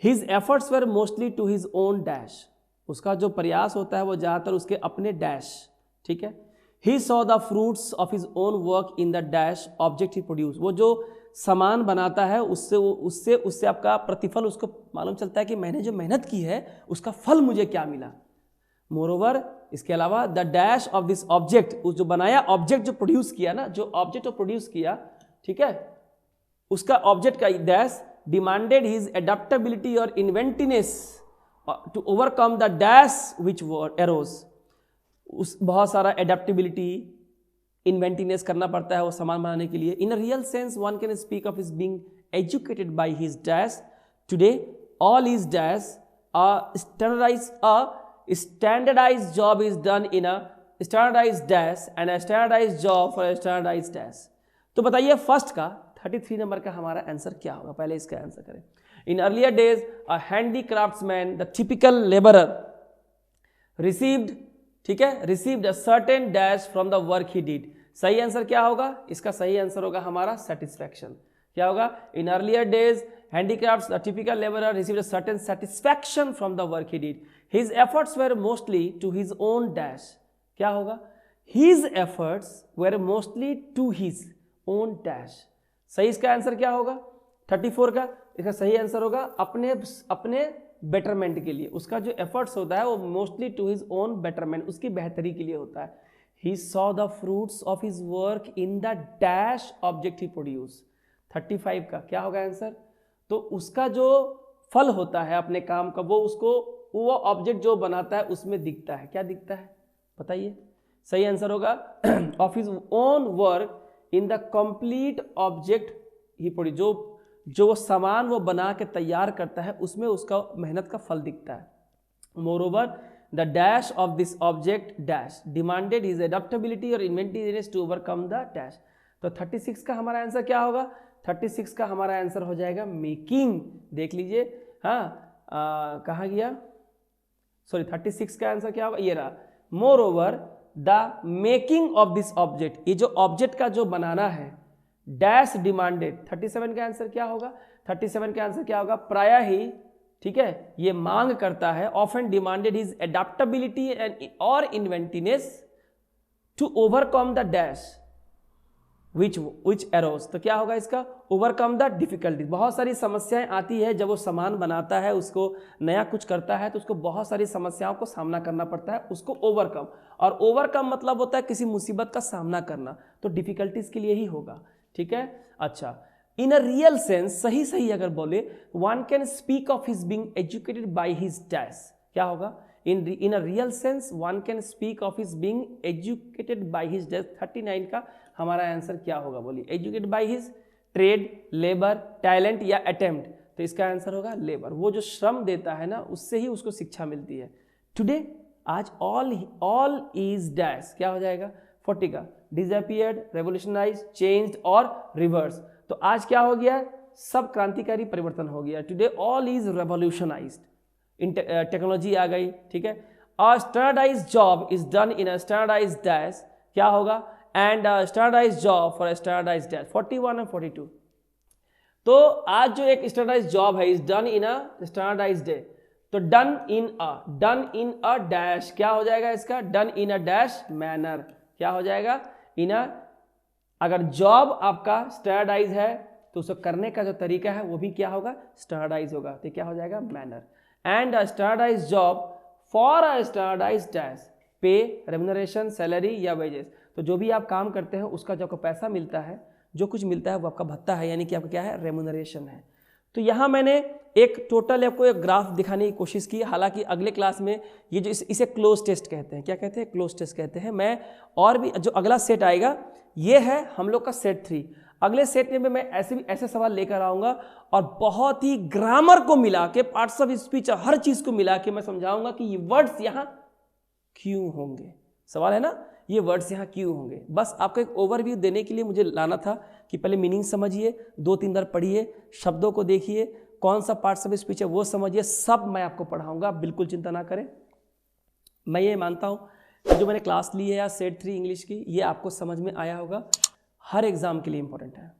His efforts were mostly to his own dash. उसका जो प्रयास होता है वो ज़्यादातर उसके अपने डैश, ठीक है। He saw the fruits of his own work in the dash object he produce. वो जो सामान बनाता है उससे आपका प्रतिफल उसको मालूम चलता है कि मैंने जो मेहनत की है उसका फल मुझे क्या मिला। मोरोवर, इसके अलावा the dash of this object, उस जो बनाया ऑब्जेक्ट, जो प्रोड्यूस किया ना, जो ऑब्जेक्ट प्रोड्यूस किया, ठीक है, उसका ऑब्जेक्ट का डैश डिमांडेड हिज एडेप्टेबिलिटी और inventiveness to overcome the dash which arose. उस बहुत सारा एडेप्टेबिलिटी, इन्वेंटिवनेस करना पड़ता है वो सामान बनाने के लिए। In a real sense one can speak of his being educated by his dash. Today all his dash standardized job is done in a standardized dash and a standardized job for a standardized dash। तो बताइए first का 33 number का हमारा answer क्या होगा। पहले इसका answer करें। In earlier days a handicraftsman, the typical labourer, received, ठीक है, received a certain dash from the work he did. सही आंसर क्या होगा? इसका सही आंसर होगा हमारा सेटिस्फैक्शन। क्या होगा? इन earlier days handicrafts, the typical laborer received a certain satisfaction from the work he did. His efforts were mostly to his own dash. क्या होगा? His efforts were mostly to his own dash. सही इसका answer क्या होगा? 34 का इसका सही answer होगा अपने बेटरमेंट के लिए। उसका जो एफर्ट्स होता है वो mostly to his own betterment, उसकी बेहतरी के लिए होता है। He saw the fruits of his work in the dash object he produced. 35 का क्या होगा आंसर? तो उसका जो फल होता है अपने काम का, वो ऑब्जेक्ट जो बनाता है उसमें दिखता है। क्या दिखता है बताइए? सही आंसर होगा of his own work in the complete object he produce. जो सामान वो बना के तैयार करता है उसमें उसका मेहनत का फल दिखता है। Moreover the dash of this object dash demanded his adaptability और inventiveness to overcome the dash. तो 36 का हमारा आंसर क्या होगा? 36 का हमारा आंसर हो जाएगा मेकिंग। देख लीजिए, हाँ, कहाँ गया? सॉरी, 36 का आंसर क्या होगा? ये रहा। More over the making of this object, ये जो ऑब्जेक्ट का जो बनाना है, डैश डिमांडेड। 37 का आंसर क्या होगा? 37 का आंसर क्या होगा? प्राय ही, ठीक है, ये मांग करता है, often demanded is adaptability and और inventiveness to overcome the dash which arose. तो क्या होगा इसका? Overcome the difficulties. बहुत सारी समस्याएं आती है जब वो सामान बनाता है, उसको नया कुछ करता है, तो उसको बहुत सारी समस्याओं को सामना करना पड़ता है, उसको ओवरकम। और ओवरकम मतलब होता है किसी मुसीबत का सामना करना, तो डिफिकल्टीज के लिए ही होगा, ठीक है। अच्छा, इन अ रियल सेंस, सही अगर बोले, one can speak of his being educated by his dash. क्या होगा? in a real sense one can speak of his being educated by his death। 39 का हमारा आंसर क्या होगा बोलिए? Educated by his trade, labour, talent या attempt. तो इसका आंसर होगा लेबर। वो जो श्रम देता है ना, उससे ही उसको शिक्षा मिलती है। टुडे, आज, ऑल इज डैश। क्या हो जाएगा? 40 का डिसअपियर्ड, रेवोल्यूशनाइज, चेंज्ड और रिवर्स। तो आज क्या हो गया? सब क्रांतिकारी परिवर्तन हो गया। Today all is revolutionised, technology आ गई, ठीक है। A standardised job is done in a standardised dash, क्या होगा, and standardised job for standardised dash, 41 और 42। तो आज जो एक स्टैंडर्डाइज्ड जॉब है is done in a standardised day, तो डन इन अ डैश क्या हो जाएगा इसका, done in a dash manner, क्या हो जाएगा, इन अ, अगर जॉब आपका स्टैंडर्डाइज है तो उसको करने का जो तरीका है वो भी क्या होगा, स्टैंडर्डाइज होगा, तो क्या हो जाएगा, manner. And a standardise job for a standardise dash, pay, remuneration, salary या वेजेस, तो जो भी आप काम करते हैं उसका जो आपको पैसा मिलता है, जो कुछ मिलता है वो आपका भत्ता है, यानी कि आपका क्या है, रेम्यूनरेशन है। तो यहाँ मैंने एक टोटल आपको एक ग्राफ दिखाने की कोशिश की, हालांकि अगले क्लास में ये जो इसे क्लोज टेस्ट कहते हैं, क्या कहते हैं, क्लोज टेस्ट कहते हैं। मैं और भी जो अगला सेट आएगा ये है हम लोग का सेट 3, अगले सेट में मैं ऐसे सवाल लेकर आऊँगा और बहुत ही ग्रामर को मिला के, पार्ट्स ऑफ स्पीच, हर चीज़ को मिला के मैं समझाऊंगा कि ये वर्ड्स यहाँ क्यों होंगे, सवाल है ना, ये वर्ड्स यहाँ क्यों होंगे। बस आपको एक ओवरव्यू देने के लिए मुझे लाना था कि पहले मीनिंग समझिए, 2-3 बार पढ़िए, शब्दों को देखिए, कौन सा पार्ट्स ऑफ स्पीच है वो समझिए, सब मैं आपको पढ़ाऊंगा, बिल्कुल चिंता ना करें। मैं ये मानता हूँ कि जो मैंने क्लास ली है या सेट 3 इंग्लिश की, ये आपको समझ में आया होगा, हर एग्जाम के लिए इंपॉर्टेंट है।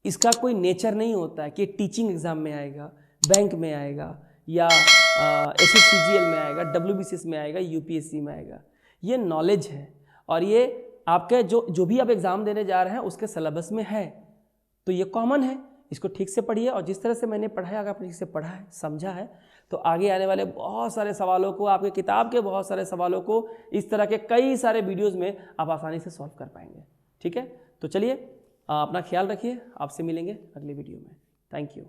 इसका कोई नेचर नहीं होता है कि टीचिंग एग्जाम में आएगा, बैंक में आएगा, या SSCGL में आएगा, WBCS में आएगा, UPSC में आएगा। ये नॉलेज है और ये आपके जो भी आप एग्ज़ाम देने जा रहे हैं उसके सिलेबस में है, तो ये कॉमन है, इसको ठीक से पढ़िए। और जिस तरह से मैंने पढ़ाया, अगर आपने ठीक से पढ़ा है, समझा है, तो आगे आने वाले बहुत सारे सवालों को, आपके किताब के बहुत सारे सवालों को इस तरह के कई सारे वीडियोज़ में आप आसानी से सॉल्व कर पाएंगे। ठीक है, तो चलिए अपना ख्याल रखिए, आपसे मिलेंगे अगले वीडियो में। Thank you.